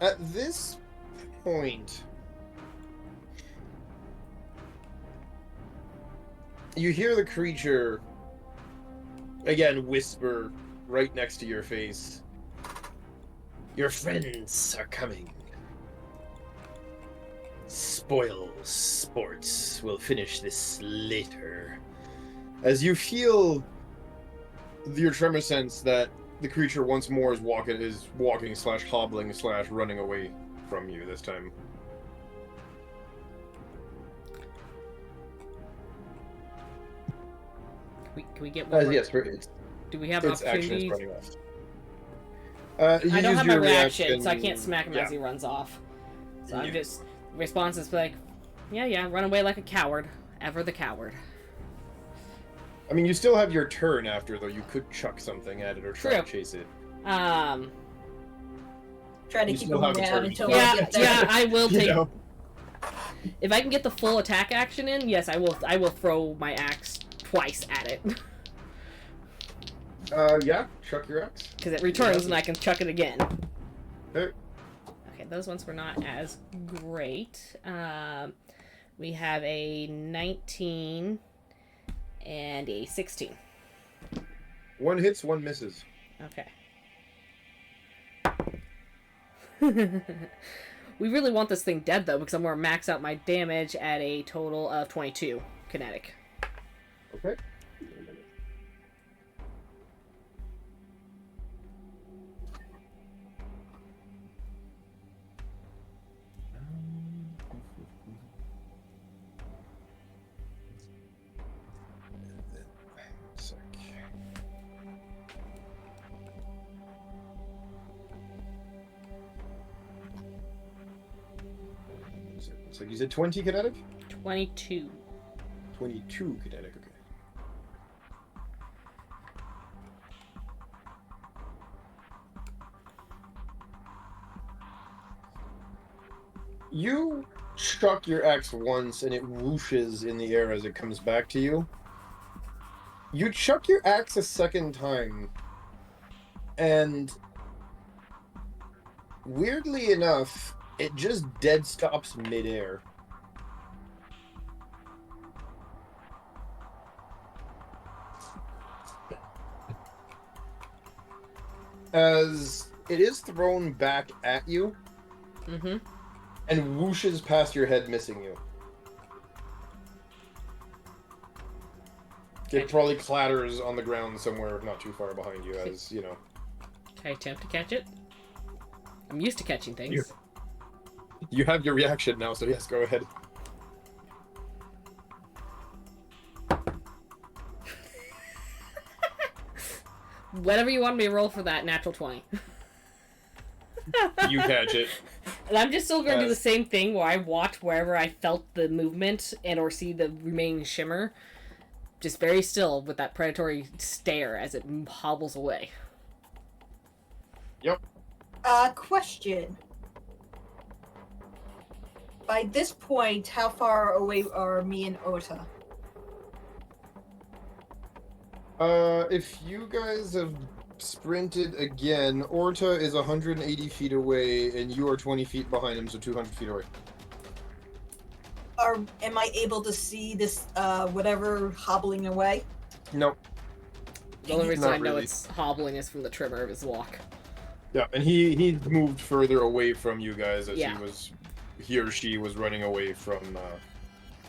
At this point, you hear the creature again whisper right next to your face. Your friends are coming. Spoil sports. We'll finish this later. As you feel your tremor sense that the creature once more is walking slash hobbling slash running away from you this time. Can we get one more? Yes, it's Do we have its action is opportunities? running off. I don't have my your reaction, so I can't smack him yeah. as he runs off. So I'm Yeah. just response is like, yeah, run away like a coward. Ever the coward. I mean, you still have your turn after, though. You could chuck something at it or try True. to chase it. Try to You keep still him have a down turn. until I Yeah, get there. yeah, I will You take. know? If I can get the full attack action in, yes, I will. I will throw my axe twice at it Yeah, chuck your axe. because it returns and I can chuck it again. Okay. Okay, those ones were not as great. We have a 19 and a 16. One hits, one misses. Okay. We really want this thing dead, though, because I'm going to max out my damage at a total of 22 kinetic. Okay. Sec. So you said 20 kinetic? 22. 22 kinetic, okay. You chuck your axe once and it whooshes in the air as it comes back to you. You chuck your axe a second time, and weirdly enough, it just dead stops midair. As it is thrown back at you Mm-hmm. and whooshes past your head, missing you. It probably clatters on the ground somewhere not too far behind you, as, you know. Can I attempt to catch it? I'm used to catching things. You have your reaction now, so yes, go ahead. Whatever you want me to roll for that, natural 20. You catch it. And I'm just still going to do the same thing where I watch wherever I felt the movement and or see the remaining shimmer. Just very still with that predatory stare as it hobbles away. Yep. Question. By this point, how far away are me and Ota? If you guys have sprinted again, Orta is 180 feet away, and you are 20 feet behind him, so 200 feet away. Am I able to see this, whatever hobbling away? Nope. The only reason Not I know really. it's hobbling is from the tremor of his walk. Yeah, and he moved further away from you guys as Yeah. he or she was running away from,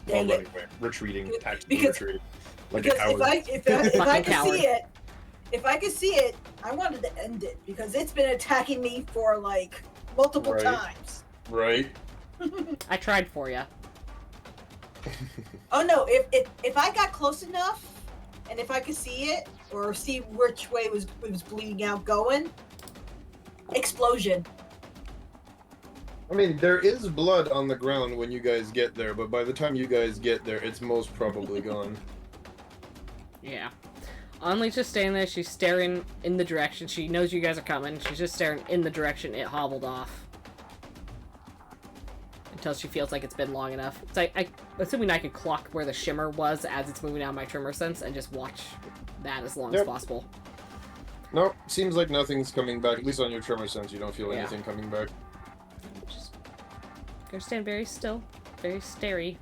Dang running it. away, retreating, tactically Because- retreating. Like Because a coward. if I Fucking could coward. see it, I wanted to end it because it's been attacking me for like multiple Right. times. Right? I tried for you. Oh no! If I got close enough, and if I could see it or see which way it was bleeding out going, explosion. I mean, there is blood on the ground when you guys get there, but by the time you guys get there, it's most probably gone. Yeah. Anli's just standing there. She's staring in the direction. She knows you guys are coming. She's just staring in the direction it hobbled off. Until she feels like it's been long enough. It's like, assuming I could clock where the shimmer was as it's moving out of my tremor sense and just watch that as long as Yep. possible. Nope, seems like nothing's coming back. At least on your tremor sense, you don't feel Yeah. anything coming back. Just gonna stand very still. Very starey.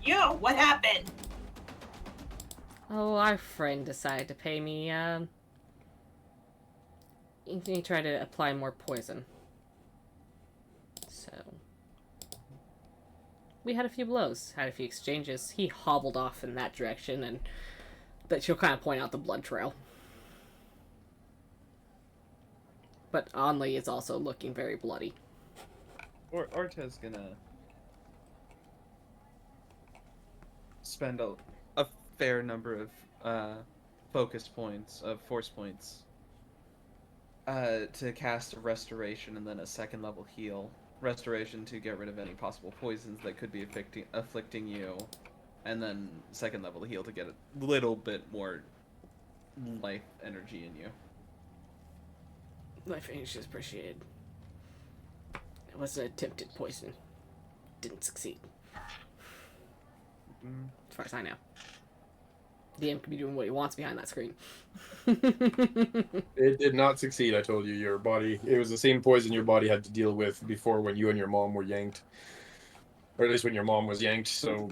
Yo, what happened? Oh, our friend decided to pay me, he tried to apply more poison. So... we had a few blows, had a few exchanges. He hobbled off in that direction, and... but she'll kind of point out the blood trail. But Anli is also looking very bloody. Orta's gonna spend a fair number of focus points, of force points, to cast a restoration and then a second level heal. Restoration to get rid of any possible poisons that could be afflicting you, and then second level heal to get a little bit more life energy in you. Life energy is appreciated. It was an attempted poison. Didn't succeed. As far as I know. DM can be doing what he wants behind that screen. It did not succeed, I told you. Your body, it was the same poison your body had to deal with before when you and your mom were yanked. Or at least when your mom was yanked, so...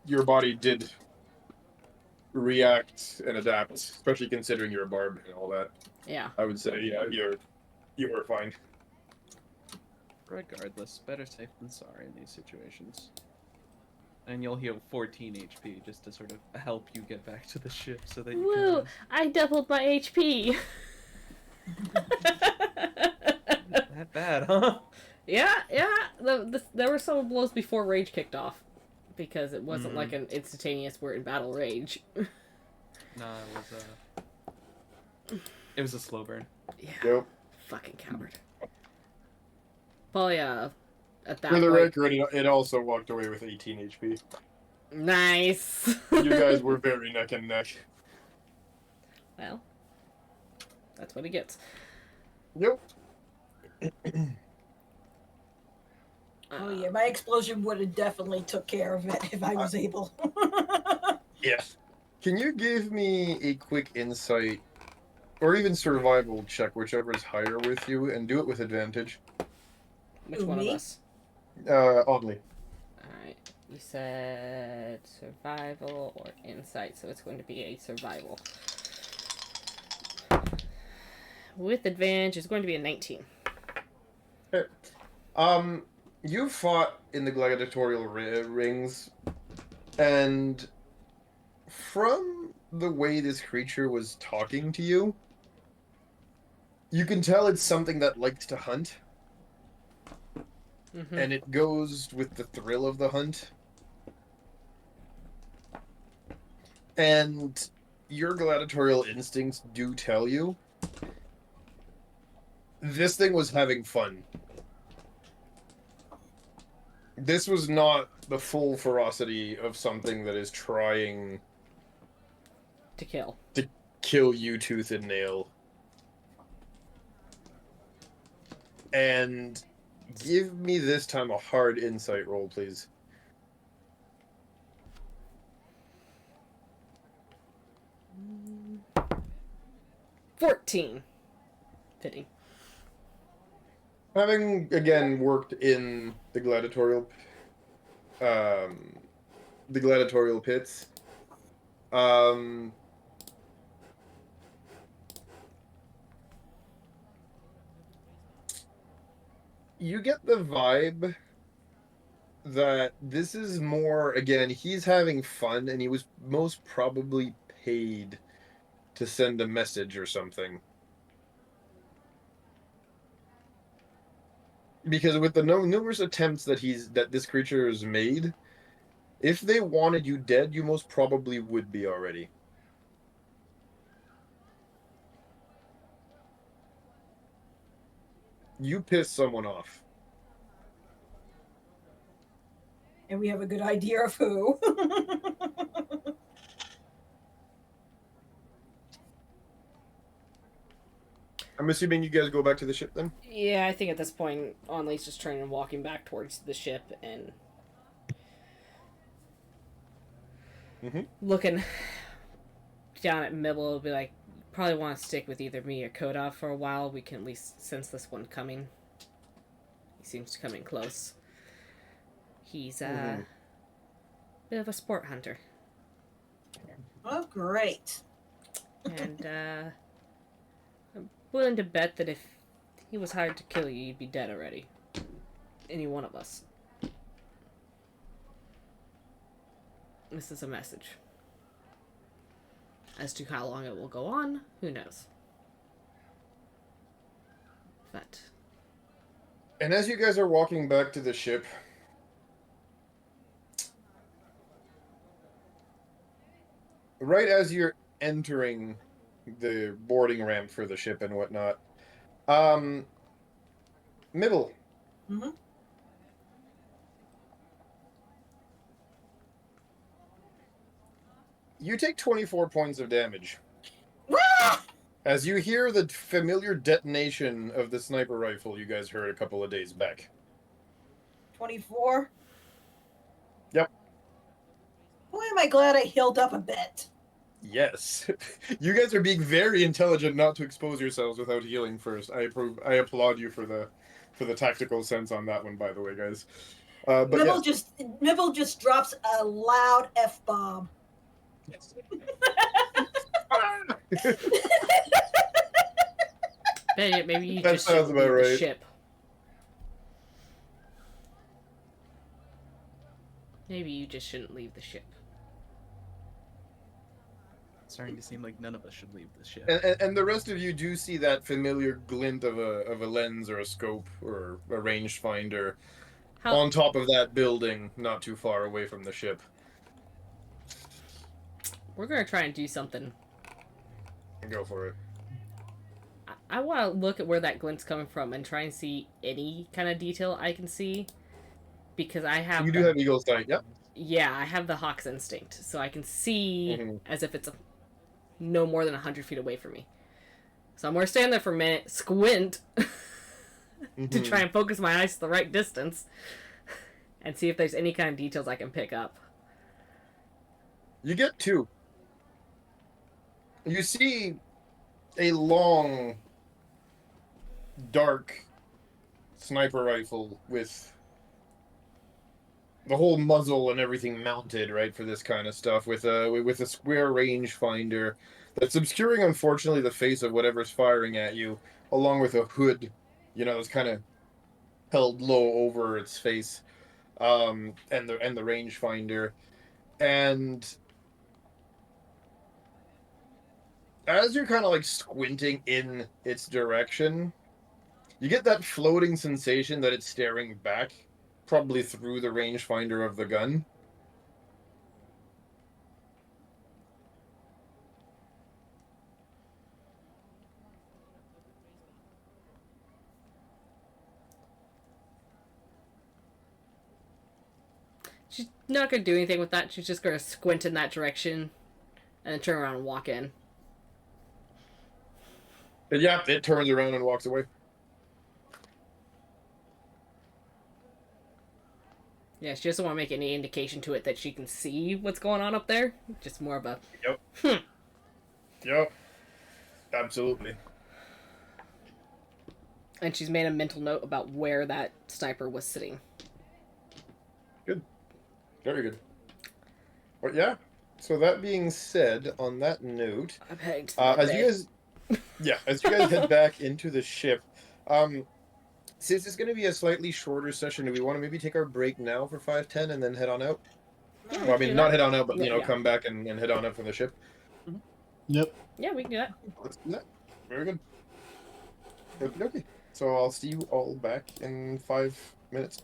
your body did react and adapt, especially considering you're a barb and all that. Yeah. I would say, yeah, you were fine. Regardless, better safe than sorry in these situations. And you'll heal 14 HP just to sort of help you get back to the ship so that you Woo! I doubled my HP! That bad, huh? Yeah. There were some blows before rage kicked off. Because it wasn't like an instantaneous we're in battle rage. No, it was a slow burn. Yeah. Yep. Fucking coward. Well, yeah. At that For the point... record, it also walked away with 18 HP. Nice! You guys were very neck and neck. Well. That's what he gets. Yep. Oh yeah, my explosion would have definitely took care of it if I was able. Yeah. Can you give me a quick insight or even survival check, whichever is higher with you, and do it with advantage? Which Who, one me? of us? Oddly. Alright. You said survival or insight, so it's going to be a survival. With advantage, it's going to be a 19. Okay. You fought in the gladiatorial rings, and from the way this creature was talking to you, you can tell it's something that likes to hunt, Mm-hmm. and it goes with the thrill of the hunt. And your gladiatorial instincts do tell you this thing was having fun. This was not the full ferocity of something that is trying To kill. to kill you tooth and nail. And give me this time a hard insight roll, please. 14. Fitting. Having again worked in the gladiatorial pits, you get the vibe that this is more, again, he's having fun and he was most probably paid to send a message or something. Because with the numerous attempts that this creature has made, if they wanted you dead, you most probably would be already. You pissed someone off. And we have a good idea of who. I'm assuming you guys go back to the ship then? Yeah, I think at this point, Onley's just turning and walking back towards the ship and looking down at Mibble. Will be like, probably want to stick with either me or Koda for a while. We can at least sense this one coming. He seems to come in close. He's a bit of a sport hunter. Oh, great. And I'm willing to bet that if he was hired to kill you, you'd be dead already. Any one of us. This is a message. As to how long it will go on, who knows? But... And as you guys are walking back to the ship, right as you're entering the boarding ramp for the ship and whatnot, Middle. Mm-hmm. You take 24 points of damage. Ah! As you hear the familiar detonation of the sniper rifle you guys heard a couple of days back. 24? Yep. Boy, am I glad I healed up a bit. Yes. You guys are being very intelligent not to expose yourselves without healing first. I applaud you for the tactical sense on that one, by the way, guys. But Nibble just drops a loud F-bomb. yes. Maybe you That just sounds should about leave the right. ship. Maybe you just shouldn't leave the ship. It's starting to seem like none of us should leave the ship. And the rest of you do see that familiar glint of a lens or a scope or a rangefinder on top of that building, not too far away from the ship. We're gonna try and do something. Go for it. I want to look at where that glint's coming from and try and see any kind of detail I can see. Because I have... You do have eagle sight, yep. Yeah, I have the hawk's instinct. So I can see as if it's no more than 100 feet away from me. So I'm gonna stand there for a minute, squint, to Mhm. try and focus my eyes to the right distance, and see if there's any kind of details I can pick up. You get two. You see a long, dark sniper rifle with the whole muzzle and everything mounted, right, for this kind of stuff, with a square rangefinder that's obscuring, unfortunately, the face of whatever's firing at you, along with a hood, that's kind of held low over its face, and the rangefinder, and as you're kind of like squinting in its direction, you get that floating sensation that it's staring back, probably through the rangefinder of the gun. She's not gonna do anything with that. She's just gonna squint in that direction, and then turn around and walk in. And yeah, it turns around and walks away. Yeah, she doesn't want to make any indication to it that she can see what's going on up there. Just more of a Yep. Yep. Absolutely. And she's made a mental note about where that sniper was sitting. Good. Very good. But yeah. So that being said, on that note, I'm heading to the as you bed. as you guys head back into the ship, since it's going to be a slightly shorter session, do we want to maybe take our break now for 5-10 and then head on out? Yeah, Well, I we mean, can do not that. head on out, but Yeah. come back and head on up from the ship. Yep. Yeah, we can do that. Let's do that. Very good. Okay. So I'll see you all back in 5 minutes.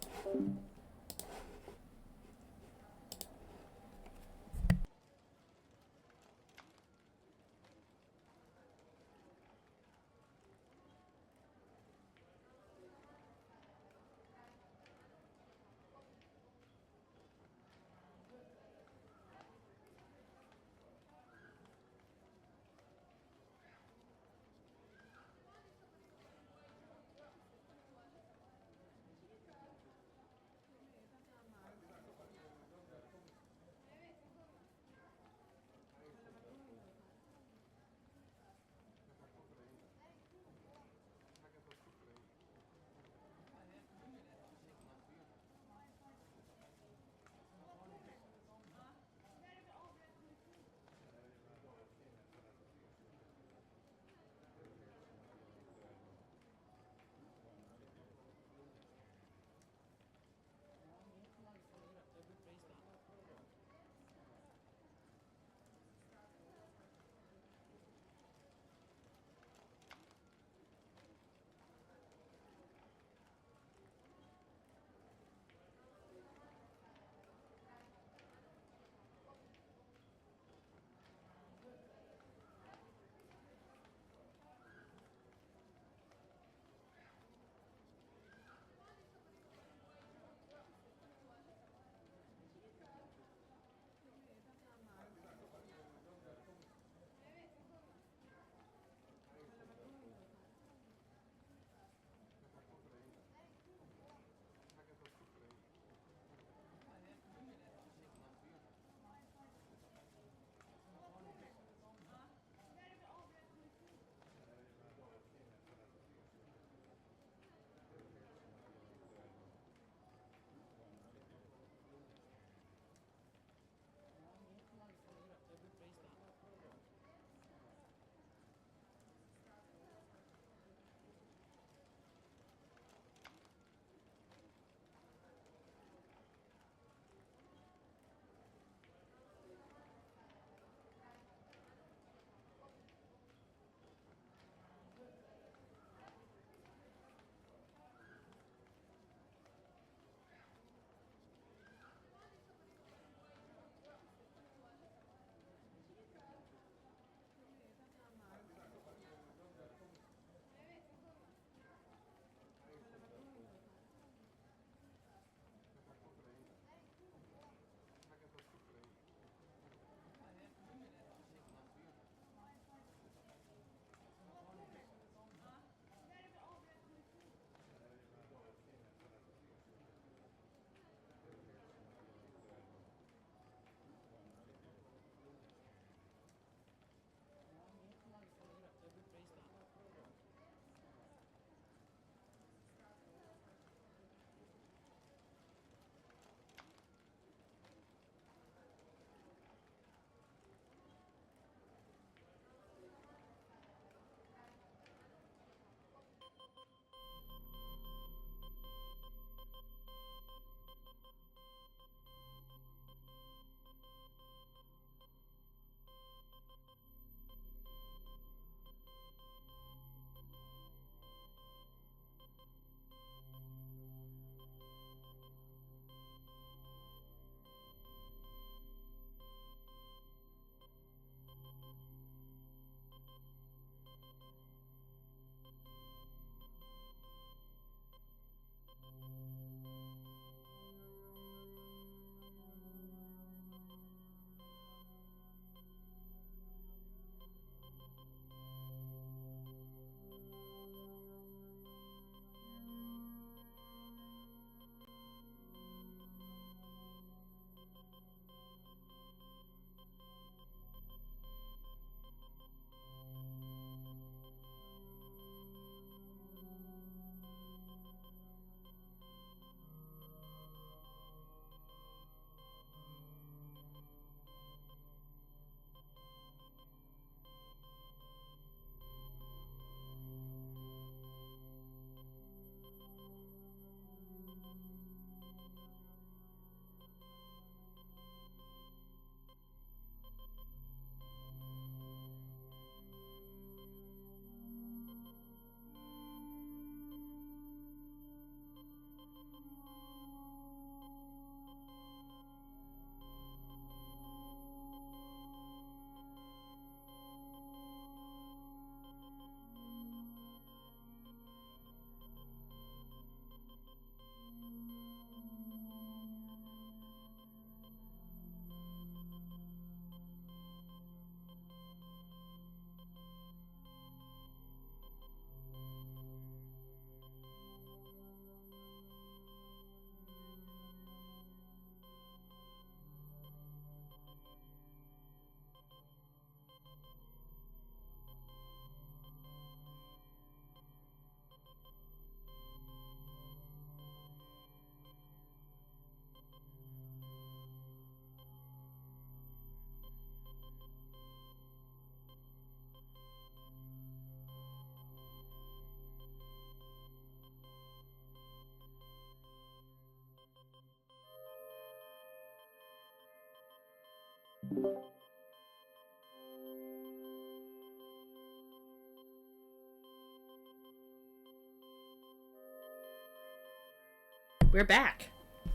We're back.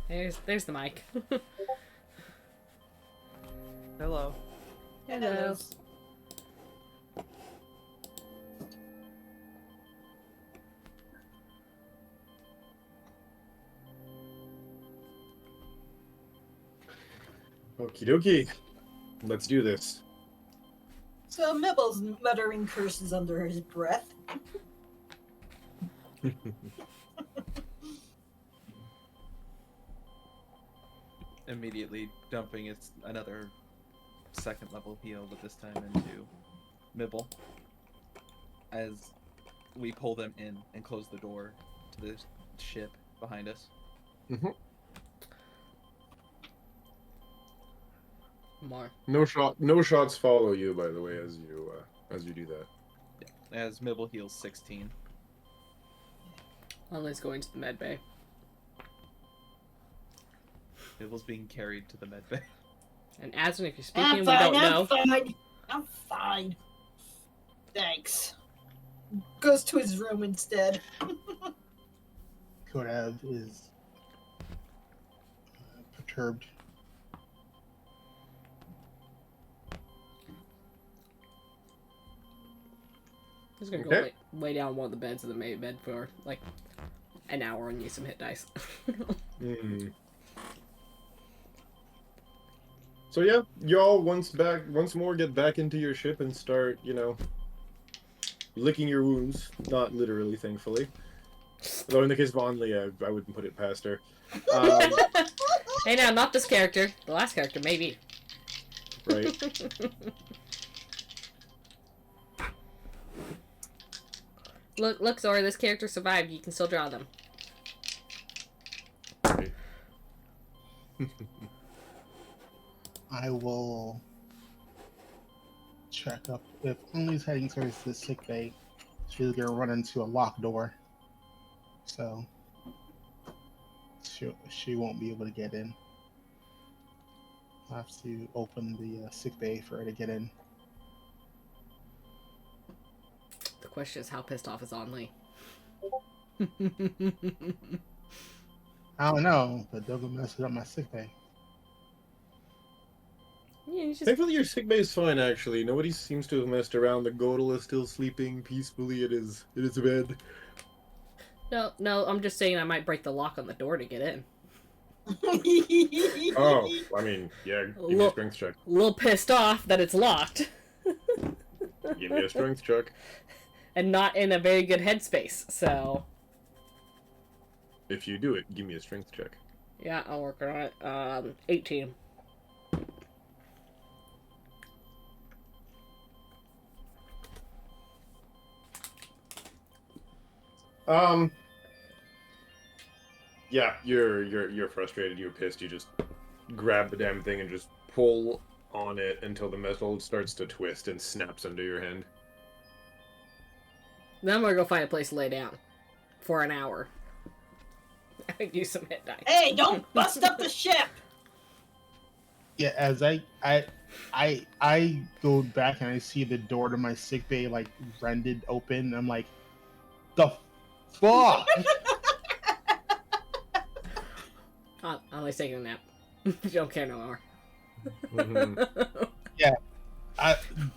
There's the mic. Hello. Hello. Okie dokie. Let's do this. So Mibble's muttering curses under his breath. Immediately dumping its another second level heal, but this time into Mibble. As we pull them in and close the door to the ship behind us. Mm-hmm. More. No shots follow you, by the way, as you do that. As Mibble heals 16. Unless going to the med bay. Mibble's being carried to the med bay. And Aslan, if you're speaking, I'm we fine, don't I'm know. fine. I'm fine. Thanks. Goes to his room instead. Kodav is perturbed. He's gonna go Okay. lay down on one of the beds in the main bed for like an hour and use some hit dice. Mm. So yeah, y'all once more get back into your ship and start, licking your wounds. Not literally, thankfully. Though in the case of Only, I wouldn't put it past her. Hey, now, not this character. The last character, maybe. Right. Look, Zora, this character survived. You can still draw them. Right. I will check up if Only's heading towards the sick bay. She's gonna run into a locked door, so she won't be able to get in. I'll have to open the sick bay for her to get in. The question is, how pissed off is Only? I don't know, but they'll go mess up my sick bay. Yeah, you just... Thankfully, your sick bay is fine. Actually, nobody seems to have messed around. The Godel is still sleeping peacefully in his bed. No, I'm just saying I might break the lock on the door to get in. Oh, I mean, yeah. Give me a strength check. A little pissed off that it's locked. Give me a strength check. And not in a very good headspace, so... If you do it, give me a strength check. Yeah, I'll work on it. 18. Yeah, you're frustrated, you're pissed, you just grab the damn thing and just pull on it until the metal starts to twist and snaps under your hand. Then I'm gonna go find a place to lay down. For an hour. Use some hit dice. Hey, don't bust up the ship! Yeah, as I go back and I see the door to my sick bay like rended open. I'm like, the fuck. I'm only taking a nap. Don't care no more. Mm-hmm.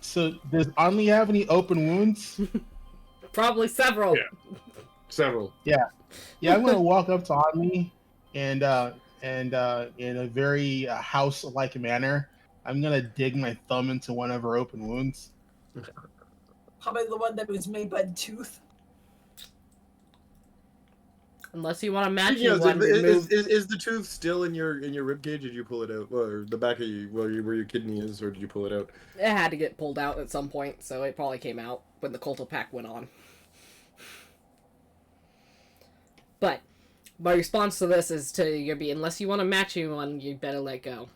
So does Only have any open wounds? Probably several. Yeah. Several. Yeah, I'm gonna walk up to Only and in a very house-like manner, I'm gonna dig my thumb into one of her open wounds. Probably the one that was made by the tooth. Unless you want to match Yeah, you one, remove... is the tooth still in your rib cage? Did you pull it out, or the back of you, where your kidney is, or did you pull it out? It had to get pulled out at some point, so it probably came out when the Culto Pack went on. But my response to this is to be, unless you want to match you one, you better let go.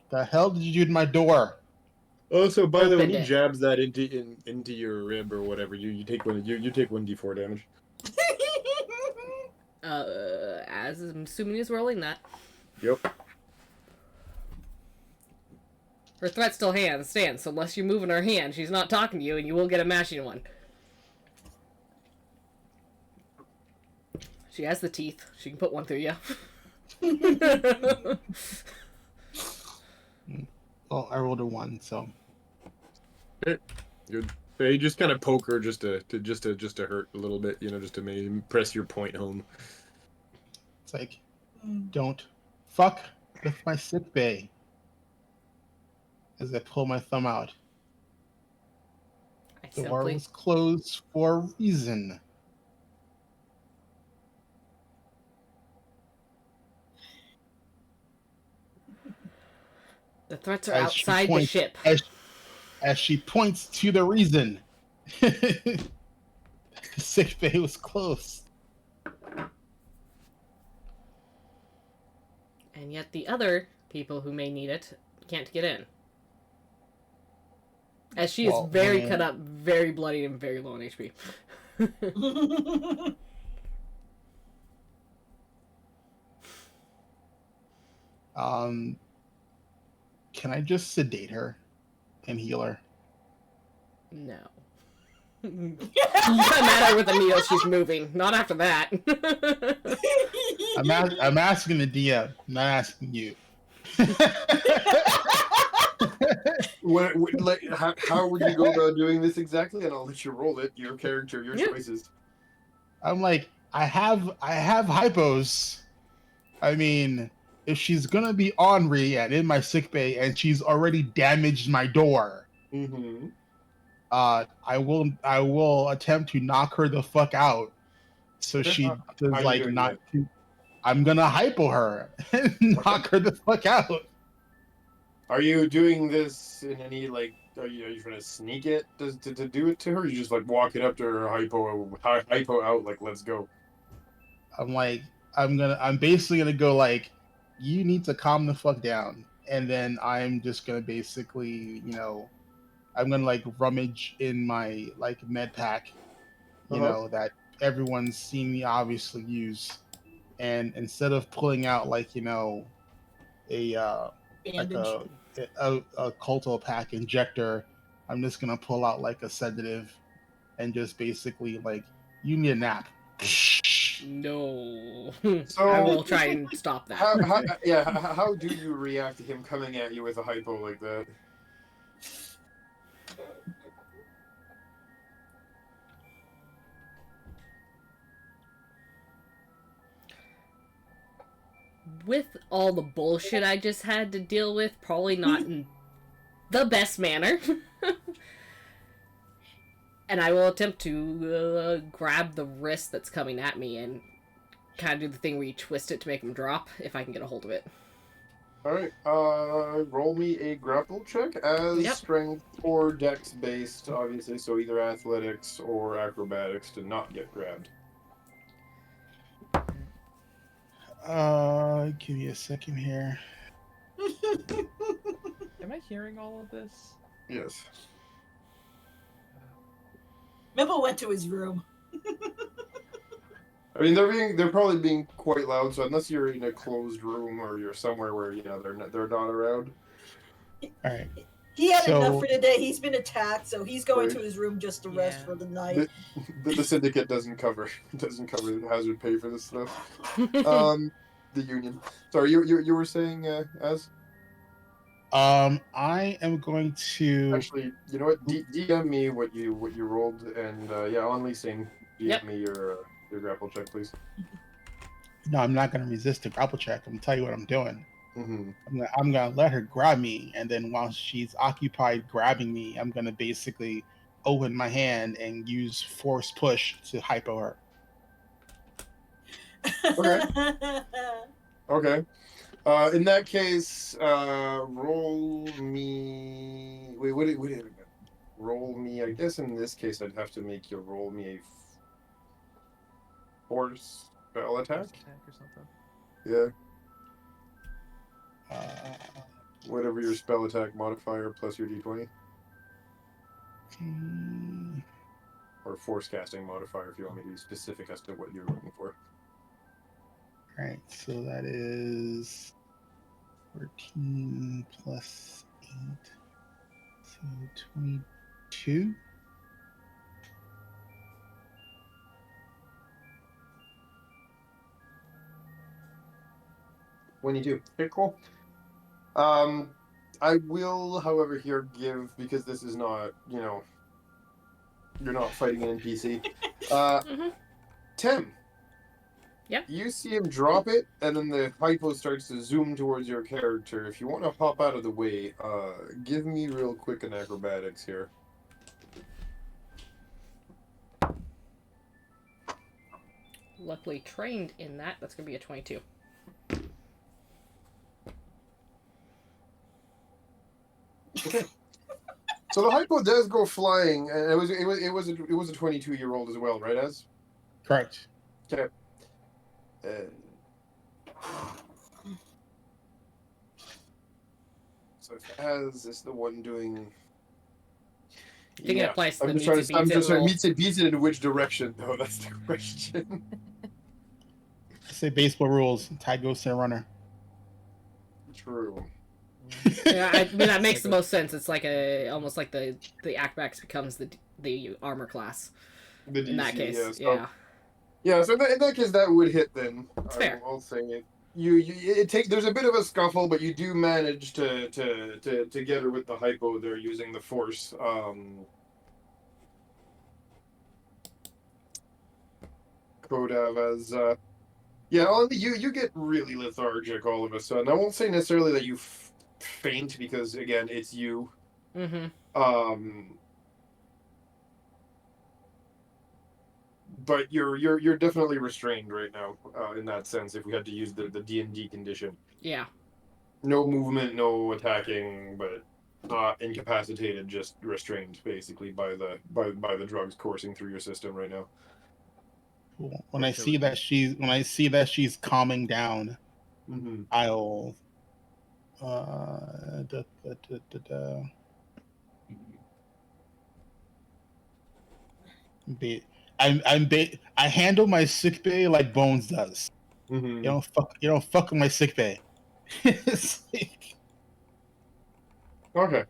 The hell did you do to my door? Oh, so by the way, when Opened he it. jabs that into your rib or whatever, you take one 1d4 damage. As I'm assuming he's rolling that. Yep. Her threat still stands, so unless you're moving her hand, she's not talking to you, and you will get a mashing one. She has the teeth. She can put one through you. Well, I rolled a 1, so Good. So you just kind of poke her just to hurt a little bit, just to maybe press your point home. it's like, don't fuck with my sick bay. As I pull my thumb out. The door was closed for a reason. The threats are outside the ship. As she points to the reason. The sick bay was closed. And yet the other people who may need it can't get in. As she is very cut up, very bloodied, and very low on HP. Can I just sedate her and heal her? No. You come at her with a needle, she's moving. Not after that. I'm asking the DM, not asking you. How would you go about doing this exactly? And I'll let you roll it. Your character, your choices. I'm like, I have hypos. I mean, if she's gonna be ornery and in my sick bay, and she's already damaged my door, I will attempt to knock her the fuck out. So she does like not. I'm gonna hypo her and knock her the fuck out. Are you doing this in any like? Are you trying to sneak it to do it to her? Or you just like walking up to her, hypo out, like let's go. I'm basically gonna go like, you need to calm the fuck down, and then I'm just gonna basically, I'm gonna like rummage in my like med pack, that everyone's seen me obviously use, and instead of pulling out like a Colto pack injector, I'm just gonna pull out like a sedative, and just basically like, you need a nap. No. So I will try and stop that. How do you react to him coming at you with a hypo like that? With all the bullshit I just had to deal with, probably not in the best manner. And I will attempt to grab the wrist that's coming at me and kind of do the thing where you twist it to make him drop, if I can get a hold of it. Alright, roll me a grapple check as strength or dex based, obviously, so either athletics or acrobatics to not get grabbed. Give me a second here. Am I hearing all of this? Yes. Mibble went to his room. I mean, they're probably being quite loud. So unless you're in a closed room or you're somewhere where they're not around. All right. He had enough for today. He's been attacked, so he's going to his room just to rest for the night. The syndicate doesn't cover the hazard pay for this stuff. The union. Sorry, you were saying as. I am going to actually. You know what? DM me what you rolled, and on leasing. DM me your grapple check, please. No, I'm not going to resist a grapple check. I'm going to tell you what I'm doing. Mm-hmm. I'm going to let her grab me, and then while she's occupied grabbing me, I'm going to basically open my hand and use force push to hypo her. Okay. In that case, roll me. Wait. Roll me. I guess in this case, I'd have to make you roll me a force spell attack. Or something. Yeah. Whatever your spell attack modifier plus your d20. Or force casting modifier if you want me to be specific as to what you're looking for. Alright, so that is 14 plus 8. So 22. 22. Okay, cool. I will, however, here give, because this is not, you're not fighting an NPC. Mhm. Tim. Yep. You see him drop it, and then the hypo starts to zoom towards your character. If you want to hop out of the way, give me real quick an acrobatics here. Luckily trained in that. That's gonna be a 22. Okay. So the hypo does go flying, and it was a 22-year-old as well, right? As Correct. okay. So if as is the one doing. I think it applies to I'm the just trying meets to. and I'm beats just it trying roll. to beats it in which direction though. That's the question. I say baseball rules. Tide goes to the runner. True. Yeah, I mean that makes Like the most sense. It's like almost like the acrobatics becomes the armor class The in that DC, case. yeah. So, Yeah, yeah. So in that case, that would hit then. it's fair. I'll say it. It take. There's a bit of a scuffle, but you do manage to get her with the hypo there using the force. Kodav as yeah, you get really lethargic all of a sudden. I won't say necessarily that you faint because again, it's you. Mm-hmm. But you're definitely restrained right now in that sense. If we had to use the D&D condition, Yeah. no movement, no attacking, but not incapacitated, just restrained basically by the drugs coursing through your system right now. Cool. When I see that she's calming down, Mm-hmm. I'll da, da, da, da, da. Be, I handle my sick bay like Bones does. Mm-hmm. You don't fuck with my sick bay. It's like, Okay.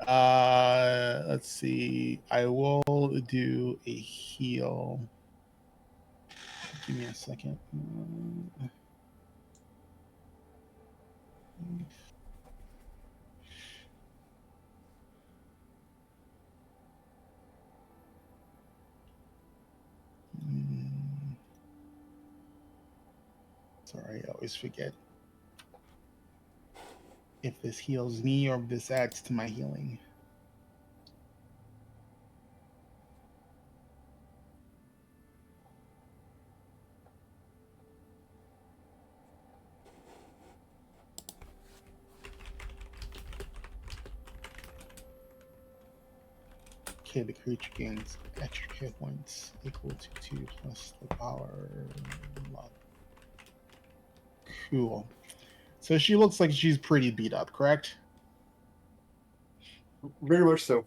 let's see. I will do a heal. Give me a second. Sorry, I always forget if this heals me or if this adds to my healing. Okay, the creature gains extra hit points equal to 2 plus the power. Cool. So she looks like she's pretty beat up, correct? Very much so.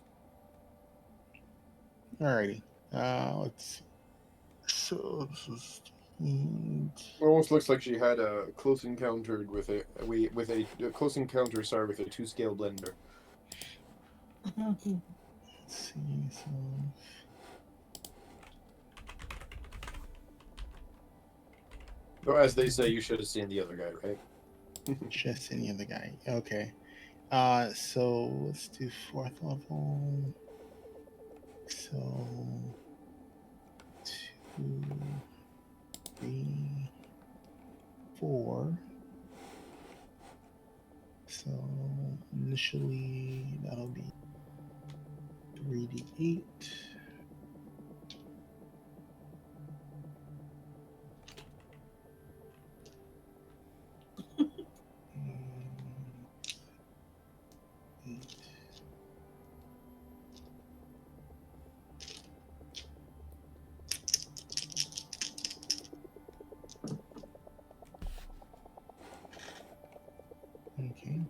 Alrighty. Let's see. So this is It almost looks like she had a close encounter with a close encounter. Sorry, with a 2-scale blender. let's see. So Or as they say, you should have seen the other guy, right? just any other guy. Okay. So let's do 4th level. So 2, 3, 4. So initially that'll be 3d8. Okay.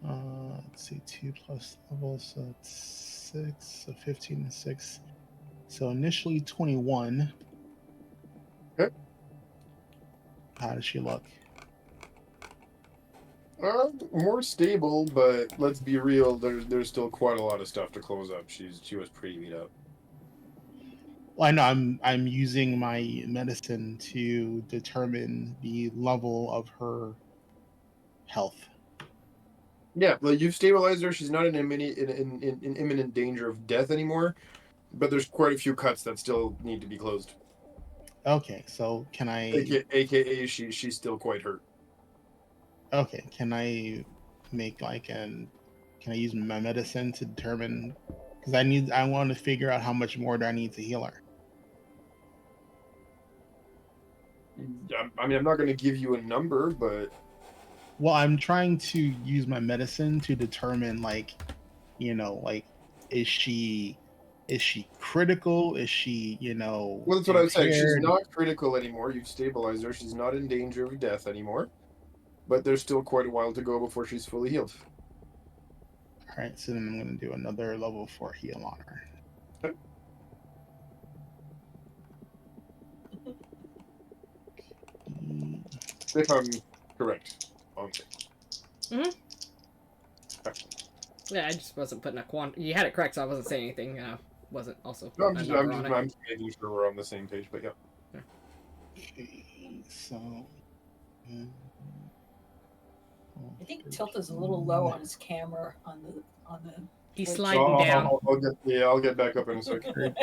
Let's see, 2 plus level, so it's 6, so 15 and 6. So initially 21. Okay. How does she look? More stable, but let's be real. There's still quite a lot of stuff to close up. She was pretty beat up. Well, I know I'm using my medicine to determine the level of her health. Yeah, well, you've stabilized her. She's not in imminent danger of death anymore, but there's quite a few cuts that still need to be closed. Okay, so can I? AKA, she's still quite hurt. Okay, can I make like an? Can I use my medicine to determine? Because I want to figure out how much more do I need to heal her. I mean, I'm not going to give you a number, but Well, I'm trying to use my medicine to determine, like, like, is she critical? Is she, well, that's what I was saying. She's impaired? not critical anymore. You've stabilized her. She's not in danger of death anymore, but there's still quite a while to go before she's fully healed. All right, so then I'm going to do another level 4 heal on her. Okay. If I'm correct. Okay. Mm-hmm. Yeah, I just wasn't putting a You had it correct, so I wasn't saying anything. Wasn't also. No, I'm putting just, a number on it. I'm just making sure we're on the same page, but yeah. Okay, so. I think Tilt is a little low on his camera on the. He's Twitch. sliding down. I'll get back up in a second.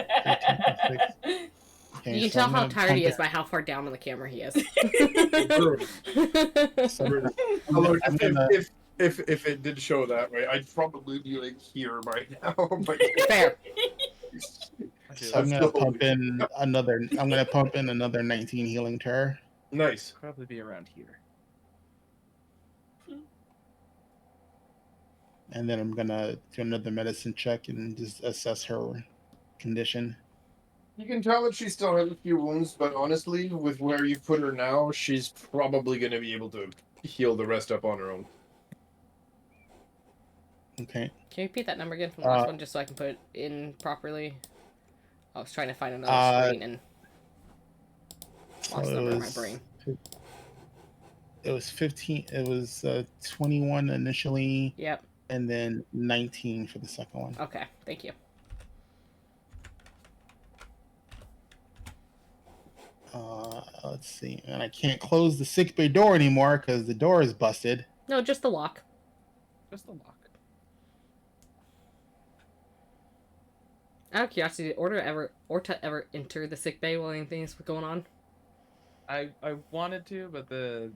Okay, You can so tell I'm how gonna tired he pump is by how far down on the camera he is. So Although I'm gonna, if it did show that way, I'd probably be like here by now. But Fair. so I'm gonna pump in another. I'm gonna pump in another 19 healing to her. Nice. Probably be around here. And then I'm gonna do another medicine check and just assess her condition. You can tell that she still has a few wounds, but honestly, with where you've put her now, she's probably going to be able to heal the rest up on her own. Okay. Can you repeat that number again from the last one, just so I can put it in properly? I was trying to find another screen and lost the number in my brain. It was 15. It was 21 initially. Yep. And then 19 for the second one. Okay, thank you. Let's see. And I can't close the sickbay door anymore because the door is busted. No, just the lock. Just the lock. Out of curiosity, did Orta ever enter the sick bay while anything was going on? I wanted to, but the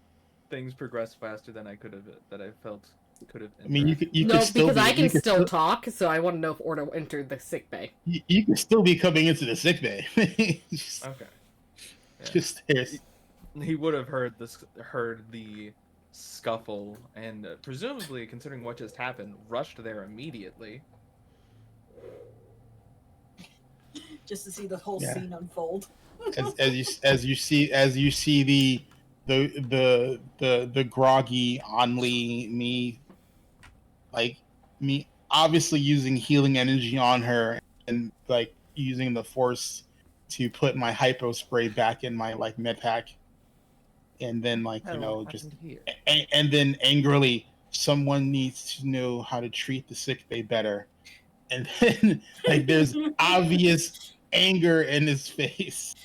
things progressed faster than I could have. That I felt could have. I mean, you could No, still because I can could still talk, so I want to know if Orta entered the sick bay. You can still be coming into the sick bay. Okay. Yeah. Just he would have heard the scuffle, and presumably, considering what just happened, rushed there immediately. Just to see the whole scene unfold. as you see the groggy Only me obviously using healing energy on her and like using the force to put my hypo spray back in my like med pack, and then and then angrily, someone needs to know how to treat the sick bay better, and then like there's obvious anger in his face.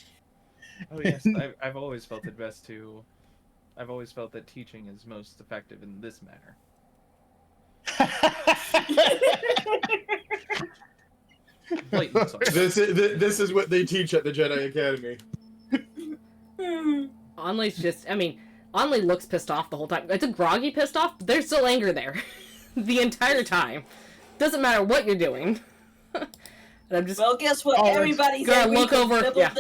Oh yes, I've always felt it best to. I've always felt that teaching is most effective in this manner. This is what they teach at the Jedi Academy. Onley's just, Onley looks pissed off the whole time. It's a groggy pissed off, but there's still anger there. The entire time. Doesn't matter what you're doing. And I'm just... Well, guess what? Everybody's angry. Look over. Yeah.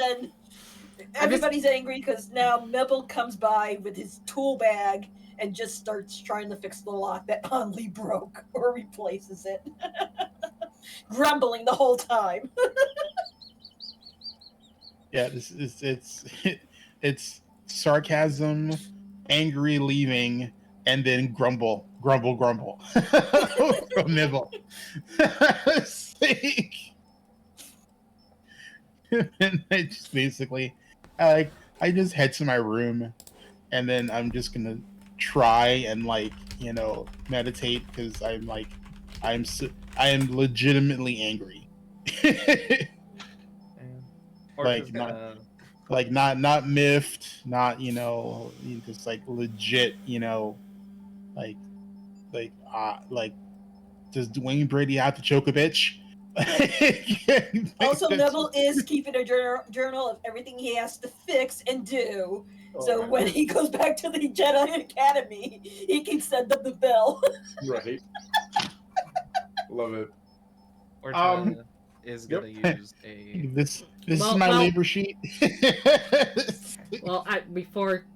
Everybody's angry because now Mibble comes by with his tool bag and just starts trying to fix the lock that Only broke or replaces it. Grumbling the whole time. Yeah, it's sarcasm, angry leaving, and then grumble from Nibble. And I just basically, I just head to my room, and then I'm just gonna try and meditate because I am legitimately angry. And Like, Orta's gonna. not miffed, not just legit, like like does Dwayne Brady have to choke a bitch? Also, Neville is keeping a journal of everything he has to fix and do. So Alright. when he goes back to the Jedi Academy, he can send them the bill. Right. Love it. Orta is gonna use a. this is Well, my well- labor sheet. Well, before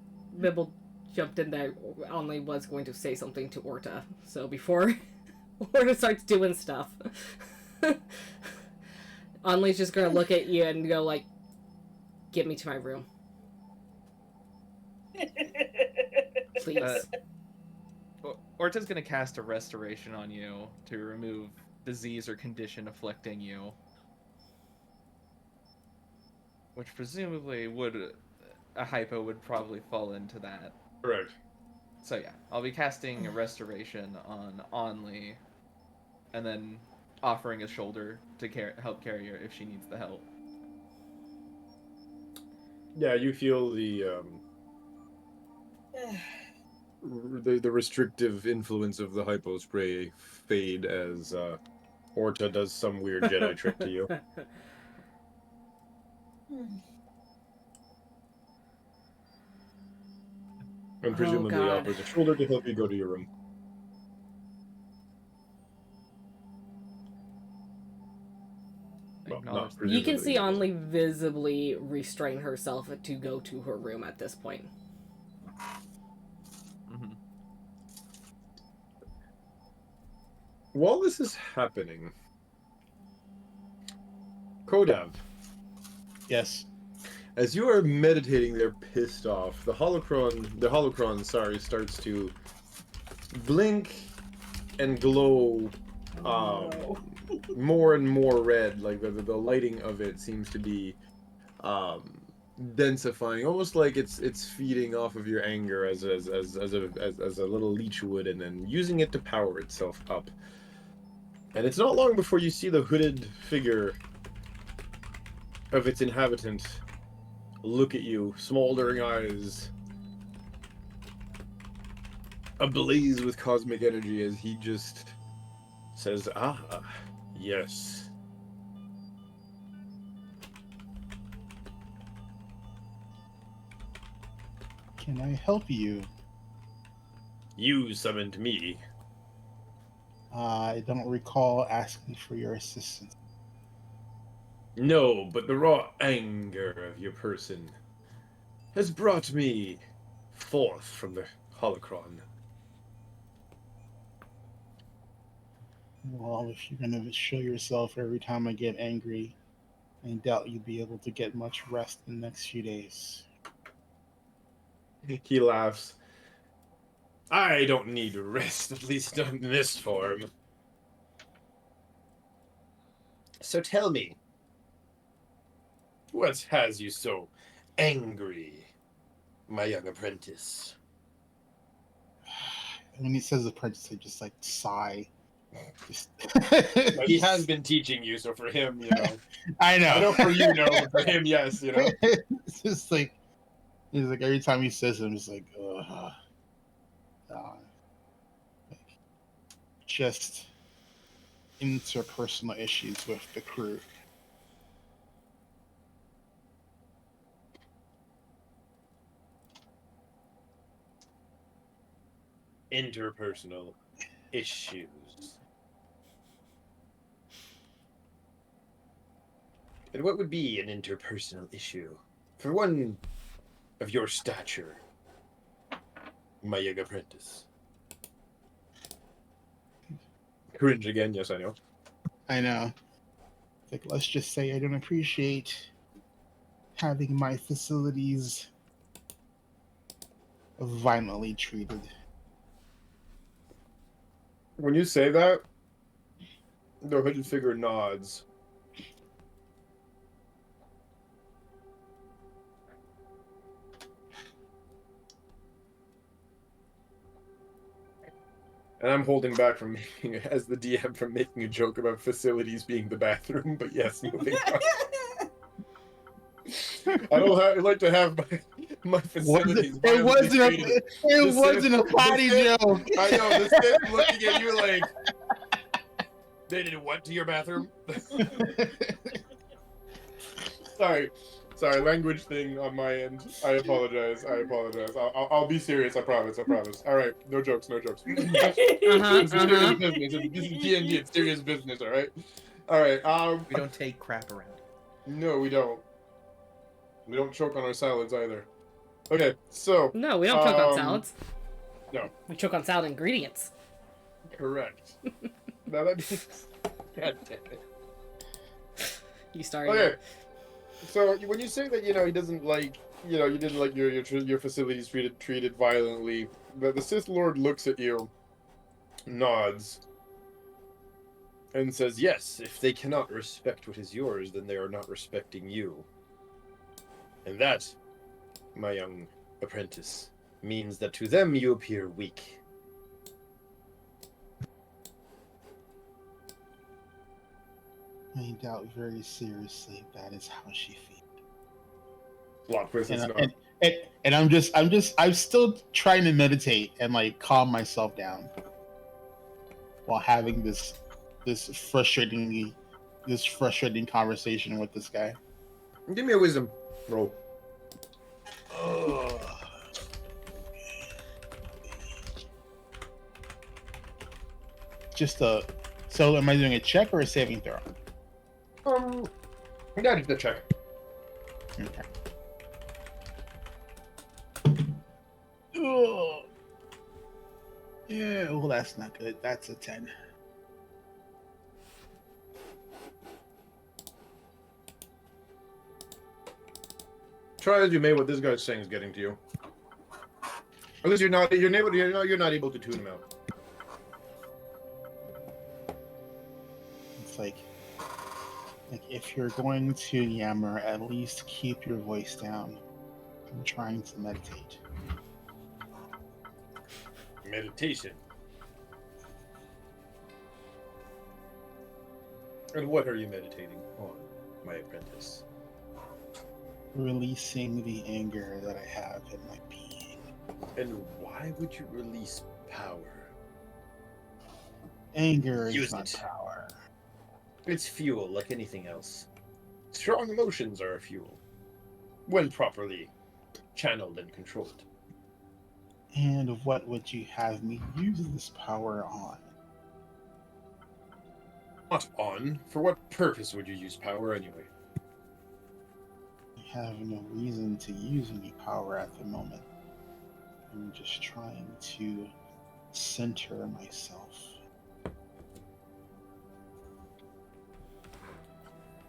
Bibble jumped in there, Only was going to say something to Orta. So before Orta starts doing stuff, Only's just gonna look at you and go like, "Get me to my room, please." Orta's gonna cast a restoration on you to remove disease or condition afflicting you, which presumably a hypo would probably fall into that. Correct. So yeah, I'll be casting a restoration on Only, and then offering a shoulder to help carry her if she needs the help. Yeah, you feel the restrictive influence of the hypo spray fade as Orta does some weird Jedi trick to you. And presumably God. offers a shoulder to help you go to your room. Well, not You can presumably. see Only visibly restrain herself to go to her room at this point. Mm-hmm. While this is happening, Kodav, Yes. as you are meditating there pissed off, the holocron, starts to blink and glow more and more red. Like the lighting of it seems to be densifying, almost like it's feeding off of your anger as a little leech would, and then using it to power itself up. And it's not long before you see the hooded figure of its inhabitant look at you, smoldering eyes ablaze with cosmic energy, as he just says, "Ah, yes." Can I help you? You summoned me. I don't recall asking for your assistance. No, but the raw anger of your person has brought me forth from the holocron. Well, if you're gonna show yourself every time I get angry, I doubt you'll be able to get much rest in the next few days. He laughs. I don't need rest, at least not in this form. So tell me, what has you so angry, my young apprentice? When he says apprentice, I just sigh. Just... He has been teaching you, so for him, I know. I know for you, no, but for him, yes, It's just he's like, every time he says it, I'm just like, just interpersonal issues with the crew. Interpersonal issues. And what would be an interpersonal issue for one of your stature, my young apprentice? Cringe again, yes, I know. I know. Let's just say I don't appreciate having my facilities violently treated. When you say that, the hooded figure nods. And I'm holding back from making, as the DM, from making a joke about facilities being the bathroom. But yes, moving on. I like to have my facilities. It wasn't a potty joke. I know the Sith looking at you like they did what to your bathroom? Sorry, language thing on my end. I apologize. I'll be serious. I promise. All right, no jokes. This is serious business. This is D&D. It's serious business. All right. We don't take crap around. No, we don't. We don't choke on our salads either. Okay, so... No, we don't choke on salads. No. We choke on salad ingredients. Correct. Now that means... God damn it. You started. Okay. So, when you say that, he doesn't like... you didn't like your facilities treated violently, the Sith Lord looks at you, nods, and says, yes, if they cannot respect what is yours, then they are not respecting you. And that, my young apprentice, means that to them you appear weak. I doubt very seriously that is how she feels. Plot twist, it's not. And I'm still trying to meditate and like calm myself down while having this frustrating conversation with this guy. Give me a wisdom roll. So am I doing a check or a saving throw? Yeah, just a check. Okay. Ugh. Yeah, well, that's not good. That's a 10. Try as you may, what this guy's saying is getting to you. At least you're not able to tune him out. It's like if you're going to yammer, at least keep your voice down. I'm trying to meditate. Meditation. And what are you meditating on, my apprentice? Releasing the anger that I have in my being. And why would you release power? Anger Use is not it. power. It's fuel like anything else. Strong emotions are a fuel, when properly channeled and controlled. And what would you have me use this power on? Not on. For what purpose would you use power anyway? I have no reason to use any power at the moment. I'm just trying to center myself.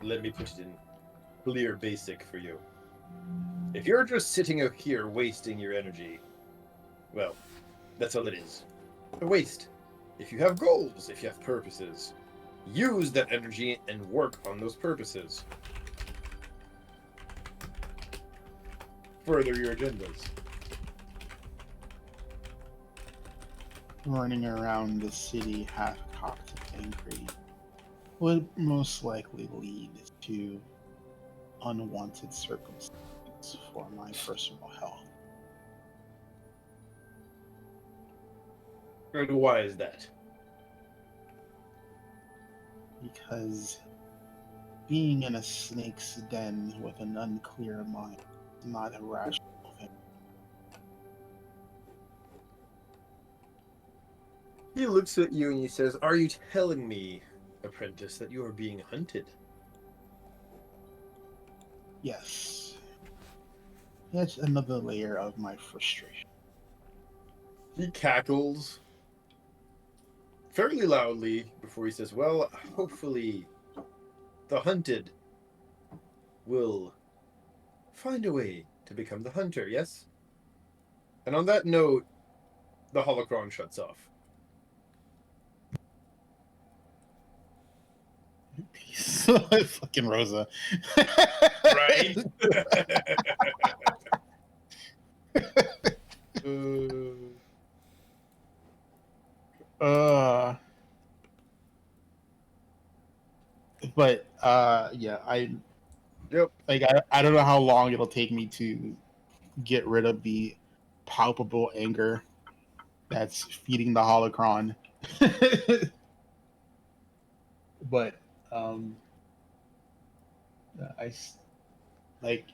Let me put it in clear basic for you. If you're just sitting out here wasting your energy, well, that's all it is. A waste. If you have goals, if you have purposes, use that energy and work on those purposes. Further your agendas. Running around the city half-cocked and angry would most likely lead to unwanted circumstances for my personal health. And why is that? Because being in a snake's den with an unclear mind is not a rational thing. He looks at you and he says, "Are you telling me, apprentice, that you are being hunted?" Yes. Yet another layer of my frustration. He cackles fairly loudly before he says, well, Hopefully, the hunted will find a way to become the hunter, yes? and on that note, the holocron shuts off. Fucking Rosa. Right? Uh, yeah, Yep. I don't know how long it'll take me to get rid of the palpable anger that's feeding the holocron. But um, I like.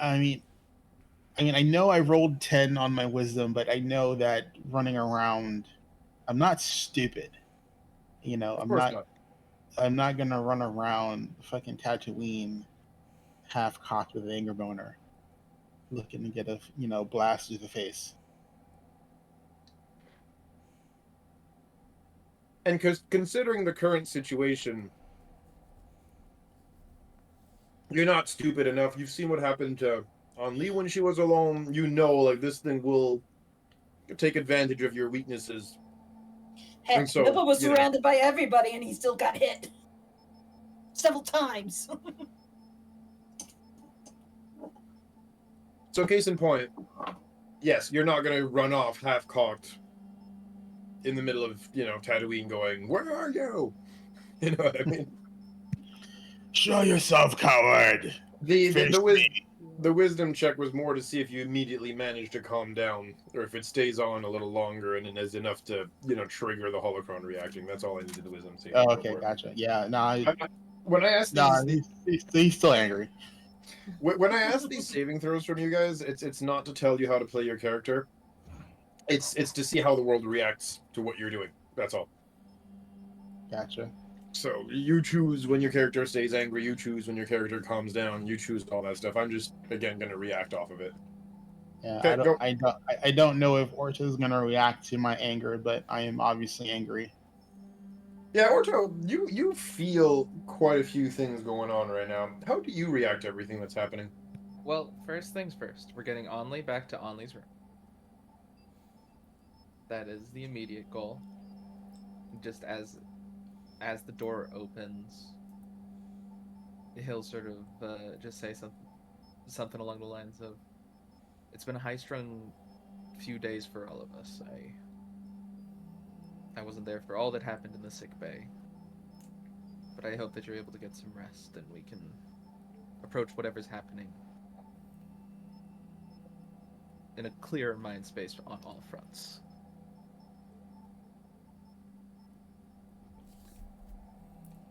I mean, I know I rolled 10 on my wisdom, but I know that running around, I'm not stupid. You know, Of course not. I'm not gonna run around fucking Tatooine half cocked with an anger boner, looking to get a blast to the face. And considering the current situation, you're not stupid enough. You've seen what happened to on Lee when she was alone. You know, like this thing will take advantage of your weaknesses. Heck, And so, Nibble was you know. surrounded by everybody and he still got hit. Several times. So case in point, yes, you're not gonna run off half cocked in the middle of, Tatooine going, "Where are you?" You know what I mean? Show yourself, coward. The wisdom check was more to see if you immediately manage to calm down, or if it stays on a little longer and it is enough to, trigger the holocron reacting. That's all I needed the wisdom saving. Oh, okay, gotcha. Yeah, When I asked he's still angry. when I ask these saving throws from you guys, it's not to tell you how to play your character. It's to see how the world reacts to what you're doing. That's all. Gotcha. So you choose when your character stays angry. You choose when your character calms down. You choose all that stuff. I'm just again gonna react off of it. Yeah, Okay, go. I don't know if Orta is gonna react to my anger, but I am obviously angry. Yeah, Orto, you feel quite a few things going on right now. How do you react to everything that's happening? Well, first things first, we're getting Onley back to Onley's room. That is the immediate goal. Just as the door opens, he'll sort of just say something along the lines of, "It's been a high-strung few days for all of us. I wasn't there for all that happened in the sick bay, but I hope that you're able to get some rest and we can approach whatever's happening in a clearer mind space on all fronts."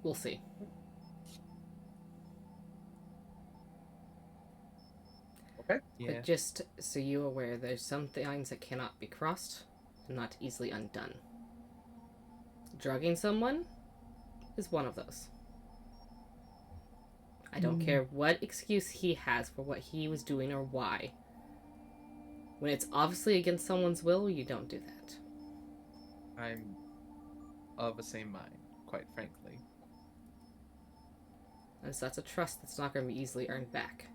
We'll see. Okay. Yeah. But just so you're aware, there's some things that cannot be crossed and not easily undone. Drugging someone is one of those. I don't care what excuse he has for what he was doing or why. When it's obviously against someone's will, you don't do that. I'm of the same mind, quite frankly. And so that's a trust that's not going to be easily earned back.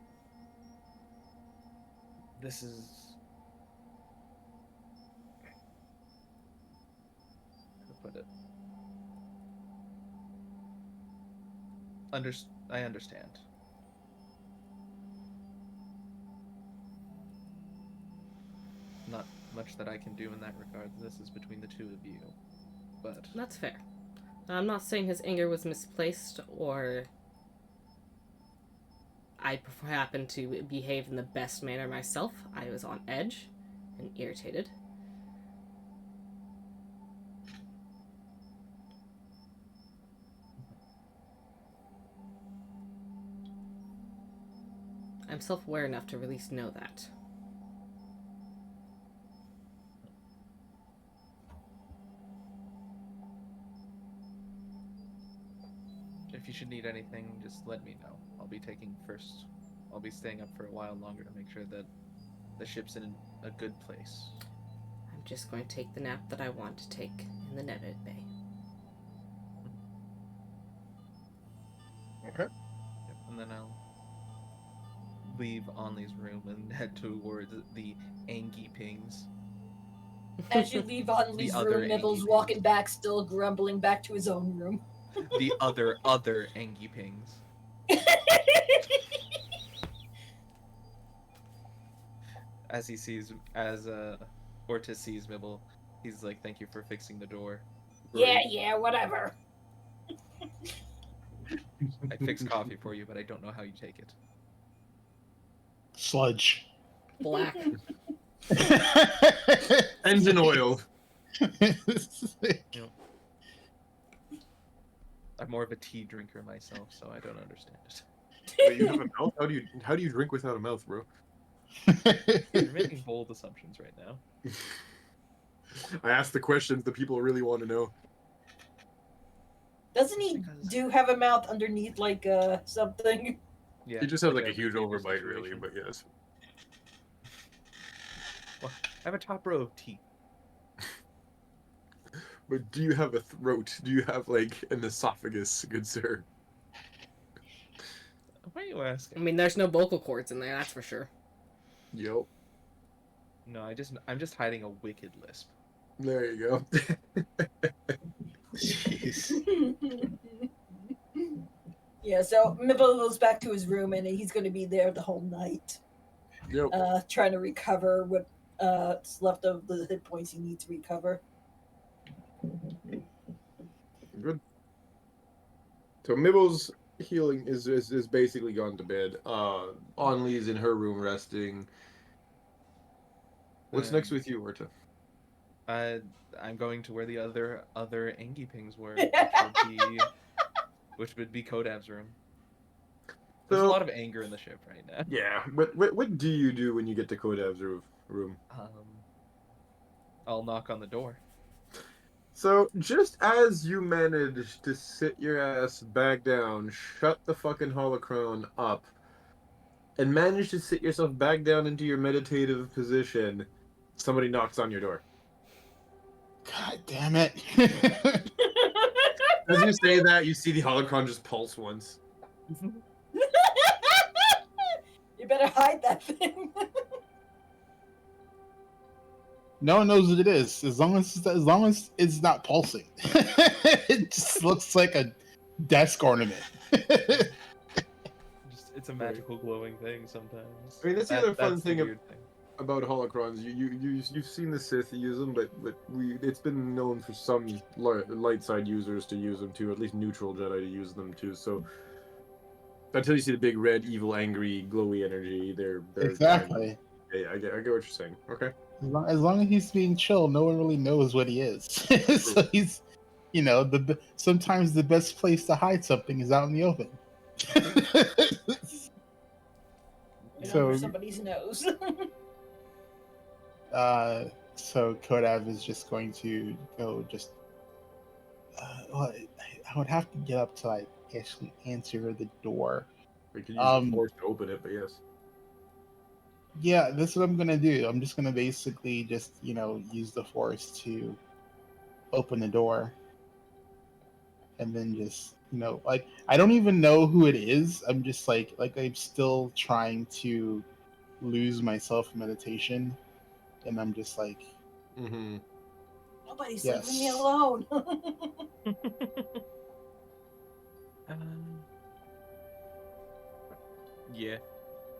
This is... how to put it? I understand. Not much that I can do in that regard. This is between the two of you. But That's fair. I'm not saying his anger was misplaced or I happened to behave in the best manner myself. I was on edge and irritated. I'm self-aware enough to at least know that. if you should need anything, just let me know. I'll be staying up for a while longer to make sure that the ship's in a good place. I'm just going to take the nap that I want to take in the Nebit Bay. Okay. Yep, and then I'll leave Onley's room and head towards the Angie Pings. As you leave Onley's other room, Nibbles Angie walking back, still grumbling back to his own room. The other Angie pings. As Ortiz sees Mibble, he's like, "Thank you for fixing the door. Yeah, whatever. I fixed coffee for you, but I don't know how you take it." Sludge. Black. Engine oil. I'm more of a tea drinker myself, so I don't understand it. Wait, you have a mouth? How do you drink without a mouth, bro? You're making bold assumptions right now. I asked the questions the people really want to know. Doesn't he have a mouth underneath like something? Yeah. He just has like a a huge receiver overbite, really, situation. but yes. Well, I have a top row of teeth. But do you have a throat? Do you have like an esophagus, good sir? Why are you asking? I mean, there's no vocal cords in there, that's for sure. Yep. No, I'm just hiding a wicked lisp. There you go. Jeez. Yeah, so Mibble goes back to his room and he's going to be there the whole night, Yep. trying to recover what's left of the hit points he needs to recover. Good. So Mibble's healing is basically gone to bed. Onlee's in her room resting. What's next with you, Orta? I'm going to where the other Angie pings were, which would be Kodav's room. There's a So- lot of anger in the ship right now. Yeah. What do you do when you get to Kodav's room? I'll knock on the door. So, just as you manage to sit your ass back down, shut the fucking holocron up, and manage to sit yourself back down into your meditative position, somebody knocks on your door. God damn it. As you say that, you see the holocron just pulse once. You better hide that thing. No one knows what it is, as long as it's not pulsing. It just looks like a desk ornament. It's a magical glowing thing sometimes. I mean, that's the other fun that's the thing weird thing. about holocrons. You've seen the Sith use them, but it's been known for some light side users to use them too, at least neutral Jedi to use them too. So until you see the big red, evil, angry, glowy energy, they're Exactly. Yeah, I get what you're saying. Okay. As long as he's being chill, no one really knows what he is. So he's, sometimes the best place to hide something is out in the open. So- Under somebody's nose. So Kodav is just going to go just. Well, I would have to get up to actually answer the door. We could use the force to open it, but yes. Yeah, this is what I'm gonna do. I'm just gonna basically just use the force to open the door, and then just I don't even know who it is. I'm just like I'm still trying to lose myself in meditation, and I'm just like, Mm-hmm. Nobody's Yes. leaving me alone. Yeah.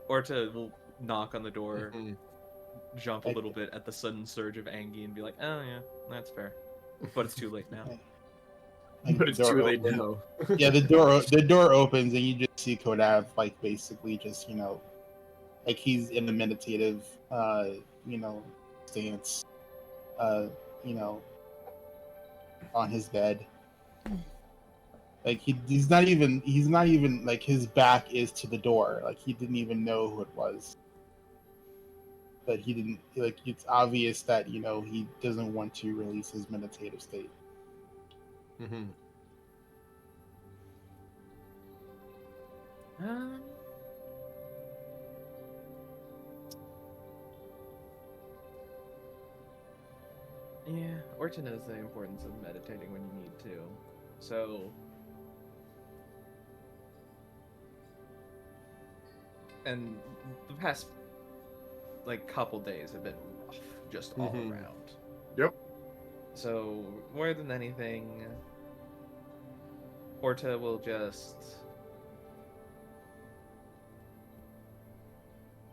Orta will knock on the door, Mm-hmm. jump a little bit at the sudden surge of Angie, and be like, "Oh yeah, that's fair," but it's too late now. like, But the it's door too late opens. now. Yeah, the door opens, and you just see Kodav basically just he's in a meditative stance, on his bed. Like he's not even like his back is to the door. Like he didn't even know who it was. But he didn't it's obvious that he doesn't want to release his meditative state. Mm-hmm. Yeah, Orta knows the importance of meditating when you need to. So, and the past couple days have been rough, just all Mhm. around. Yep. So more than anything, Orta will just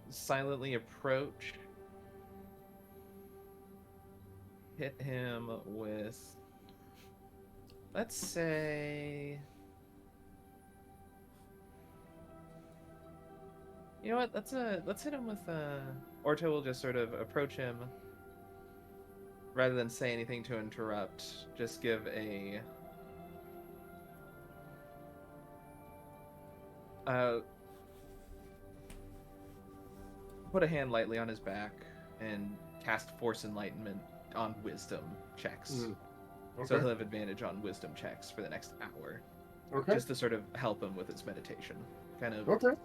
silently approach, hit him with, let's say, you know what? Let's hit him with Orta will just sort of approach him rather than say anything to interrupt. Just give a put a hand lightly on his back and cast Force Enlightenment on Wisdom checks. So Okay. he'll have advantage on Wisdom checks for the next hour, Okay. just to sort of help him with his meditation, kind of Okay.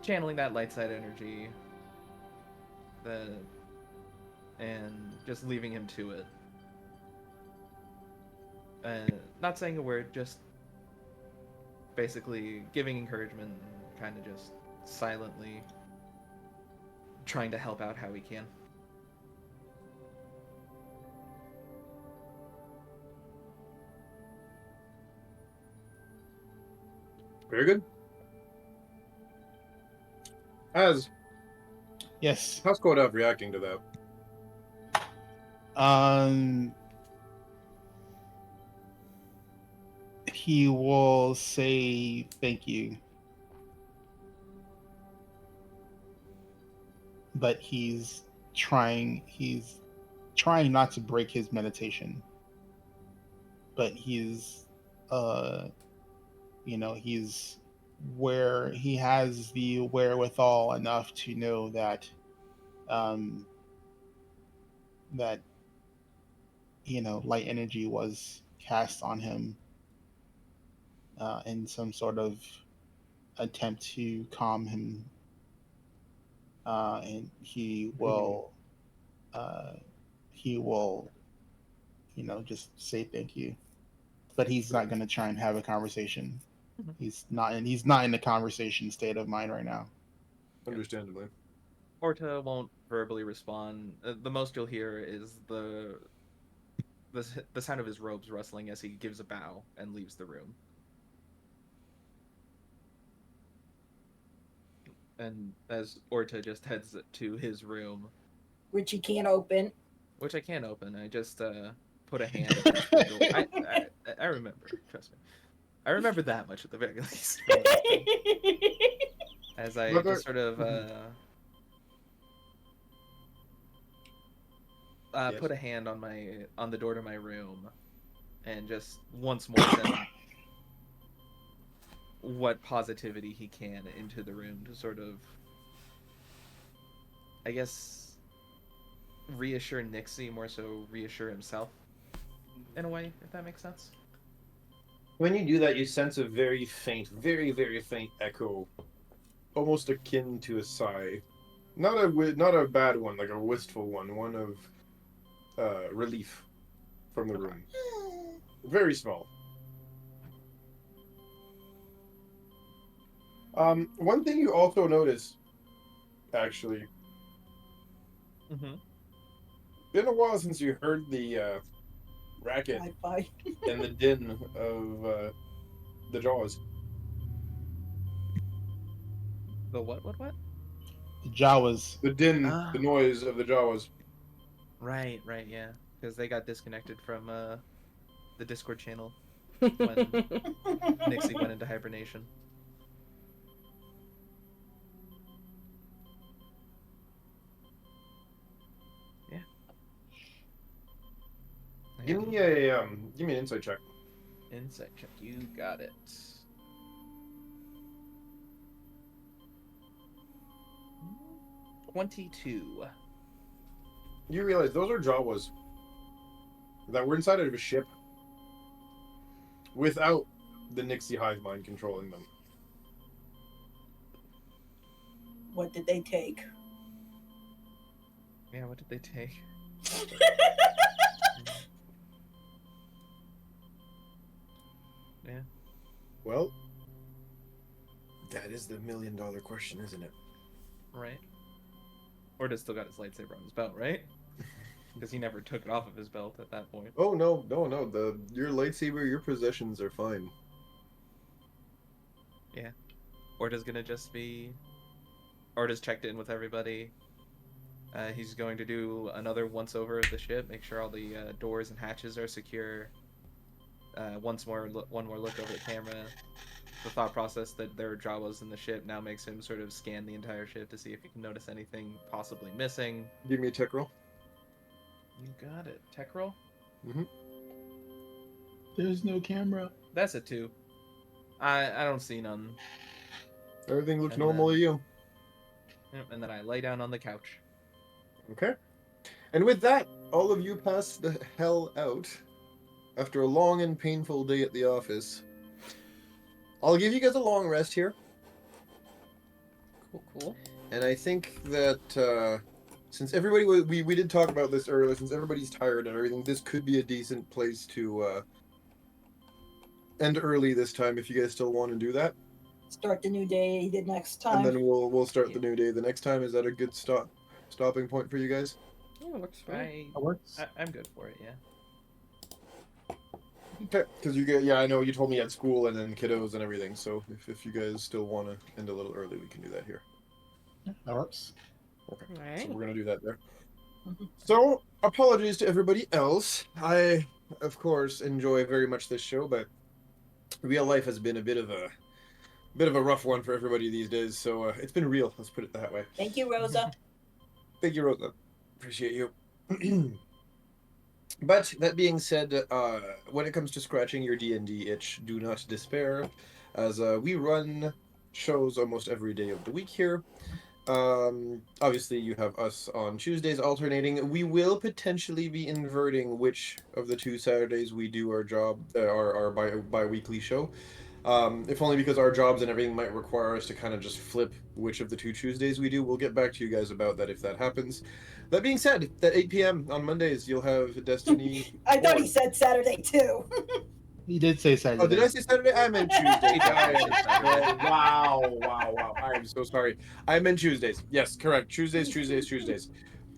channeling that light side energy, and just leaving him to it. Not saying a word, just basically giving encouragement, and kind of just silently trying to help out how he can. Very good. As Yes. how's Kodav reacting to that? He will say thank you, but he's trying not to break his meditation, but he's he's where he has the wherewithal enough to know that that light energy was cast on him in some sort of attempt to calm him, and he will just say thank you, but he's not going to try and have a conversation. Mhm. He's not in the conversation state of mind right now. Understandably. Orta won't verbally respond. The most you'll hear is the sound of his robes rustling as he gives a bow and leaves the room. And as Orta just heads to his room, Which he can't open. which I can't open, I just put a hand against the door. I remember, trust me. I remember that much at the very least. As I But just sort of Yes. put a hand on the door to my room, and just once more send what positivity he can into the room to sort of, I guess, reassure Nixie, more so reassure himself, in a way, if that makes sense. When you do that, you sense a very faint, very, very faint echo, almost akin to a sigh. Not a bad one, like a wistful one of relief from the room. Very small. One thing you also notice, actually, Mm-hmm. been a while since you heard the racket Bye. and the din of the jaws. The what? The Jawas. The din, Ah. the noise of the jaws. Right, yeah. Because they got disconnected from the Discord channel when Nixie went into hibernation. Yeah. Give me an insight check. Insight check. You got it. 22. You realize those are Jawas that were inside of a ship without the Nixie hive mind controlling them. What did they take? Yeah, what did they take? Yeah. Well, that is the $1,000,000 question, isn't it? Right. Orta's still got his lightsaber on his belt, right? Because he never took it off of his belt at that point. Oh no! Your lightsaber, your possessions are fine. Orta's gonna just be... Orta's checked in with everybody. He's going to do another once-over of the ship, make sure all the doors and hatches are secure. One more look over the camera. The thought process that there are Jawas in the ship now makes him sort of scan the entire ship to see if he can notice anything possibly missing. Give me a tech roll. You got it. Tech roll? There's no camera. That's a 2. I don't see none. Everything looks And normal to you. Yep, and then I lay down on the couch. Okay. And with that, all of you pass the hell out after a long and painful day at the office. I'll give you guys a long rest here. Cool. And I think that since everybody we did talk about this earlier, since everybody's tired and everything, this could be a decent place to end early this time if you guys still want to do that. Start the new day the next time. And then we'll start the new day the next time. Is that a good stopping point for you guys? Yeah, works for me. That works. I'm good for it, yeah. Okay, because I know you told me at school and then kiddos and everything. So if you guys still want to end a little early, we can do that here. Yeah, that works. Okay, Alright. so we're gonna do that there. Mhm. So apologies to everybody else. I, of course, enjoy very much this show, but real life has been a bit of a rough one for everybody these days. So it's been real. Let's put it that way. Thank you, Rosa. Thank you, Rosa. Appreciate you. But that being said, when it comes to scratching your D&D itch, do not despair, as we run shows almost every day of the week here. Obviously, you have us on Tuesdays alternating. We will potentially be inverting which of the 2 Saturdays we do our bi-weekly show. If only because our jobs and everything might require us to kind of just flip which of the 2 Tuesdays we do. We'll get back to you guys about that if that happens. That being said, at 8 p.m. on Mondays, you'll have Destiny. I thought he said Saturday too. He did say Saturday. Oh, did I say Saturday? I meant Tuesday. Wow. I am so sorry. I meant Tuesdays. Yes, correct. Tuesdays.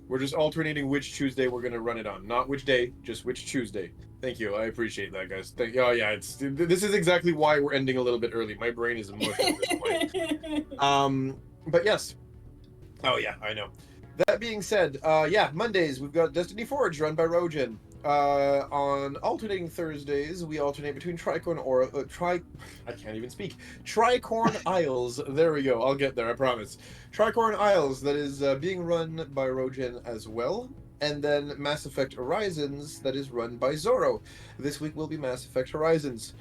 We're just alternating which Tuesday we're going to run it on. Not which day, just which Tuesday. Thank you. I appreciate that, guys. Oh, yeah. This is exactly why we're ending a little bit early. My brain is mush at this point. But yes. Oh, yeah, I know. That being said, Mondays, we've got Destiny Forge run by Rojan. On alternating Thursdays, we alternate between Tricorn I can't even speak. Tricorn Isles. There we go. I'll get there, I promise. Tricorn Isles, that is being run by Rojan as well. And then Mass Effect Horizons, that is run by Zorro. This week will be Mass Effect Horizons.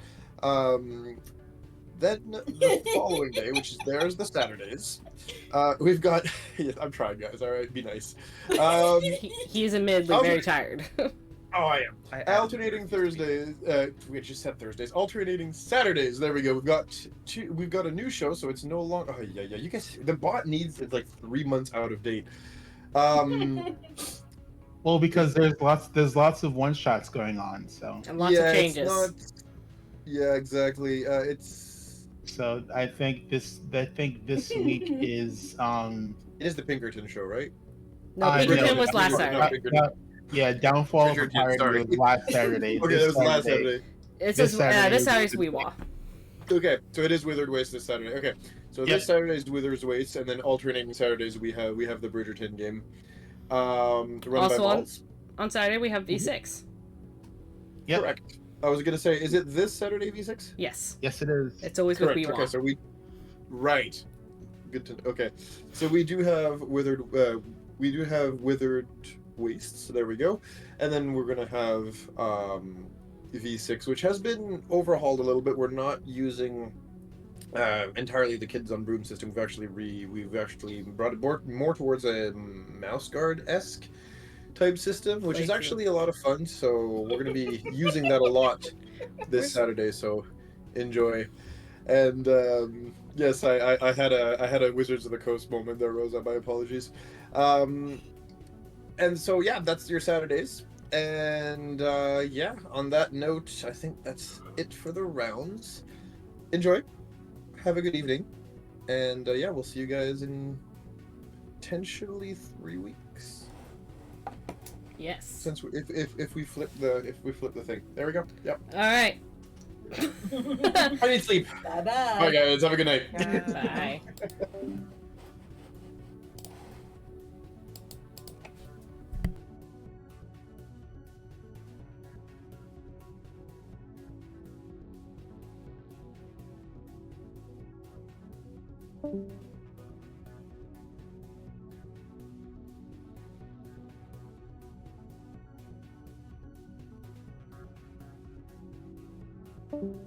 Then the following day, which is the Saturdays, we've got... Yeah, I'm trying, guys. All right, be nice. He's admittedly very tired. Oh, I am. Alternating Thursdays. We just said Thursdays. Alternating Saturdays. There we go. We've got a new show, so it's no longer. Oh yeah. You guys, the bot it's like 3 months out of date. Well, because there's lots of one shots going on, so. And lots of changes. Yeah, exactly. So I think this week is It is the Pinkerton show, right? No, Pinkerton was last Saturday. Yeah, Downfall of Pinkerton, Empire sorry. was last Saturday. Okay, that was last Saturday. This Saturday's Weewa. Okay, so it is Withered Waste this Saturday. Okay, so this Saturday is Withered Waste, and then alternating Saturdays we have the Bridgerton game. Run Also by Balls. on Saturday we have V6. Yep. Correct. I was gonna say, is it this Saturday V6? Yes. Yes, it is. It's always Correct. with Weewa. Okay, so right. Good to okay. So we do have Withered Wastes. There we go. And then we're gonna have V6, which has been overhauled a little bit. We're not using entirely the Kids on Broom system. We've actually brought it more towards a mouse guard-esque type system, which is actually a lot of fun. So we're going to be using that a lot this Saturday. So enjoy. And yes, I had a Wizards of the Coast moment there, Rosa. My apologies. And so yeah, that's your Saturdays. And on that note, I think that's it for the rounds. Enjoy. Have a good evening. And we'll see you guys in potentially 3 weeks. Yes. Since if we flip the thing. There we go. Yep. All right. I need sleep. Bye Bye, bye. guys. Have a good night. Bye. Bye.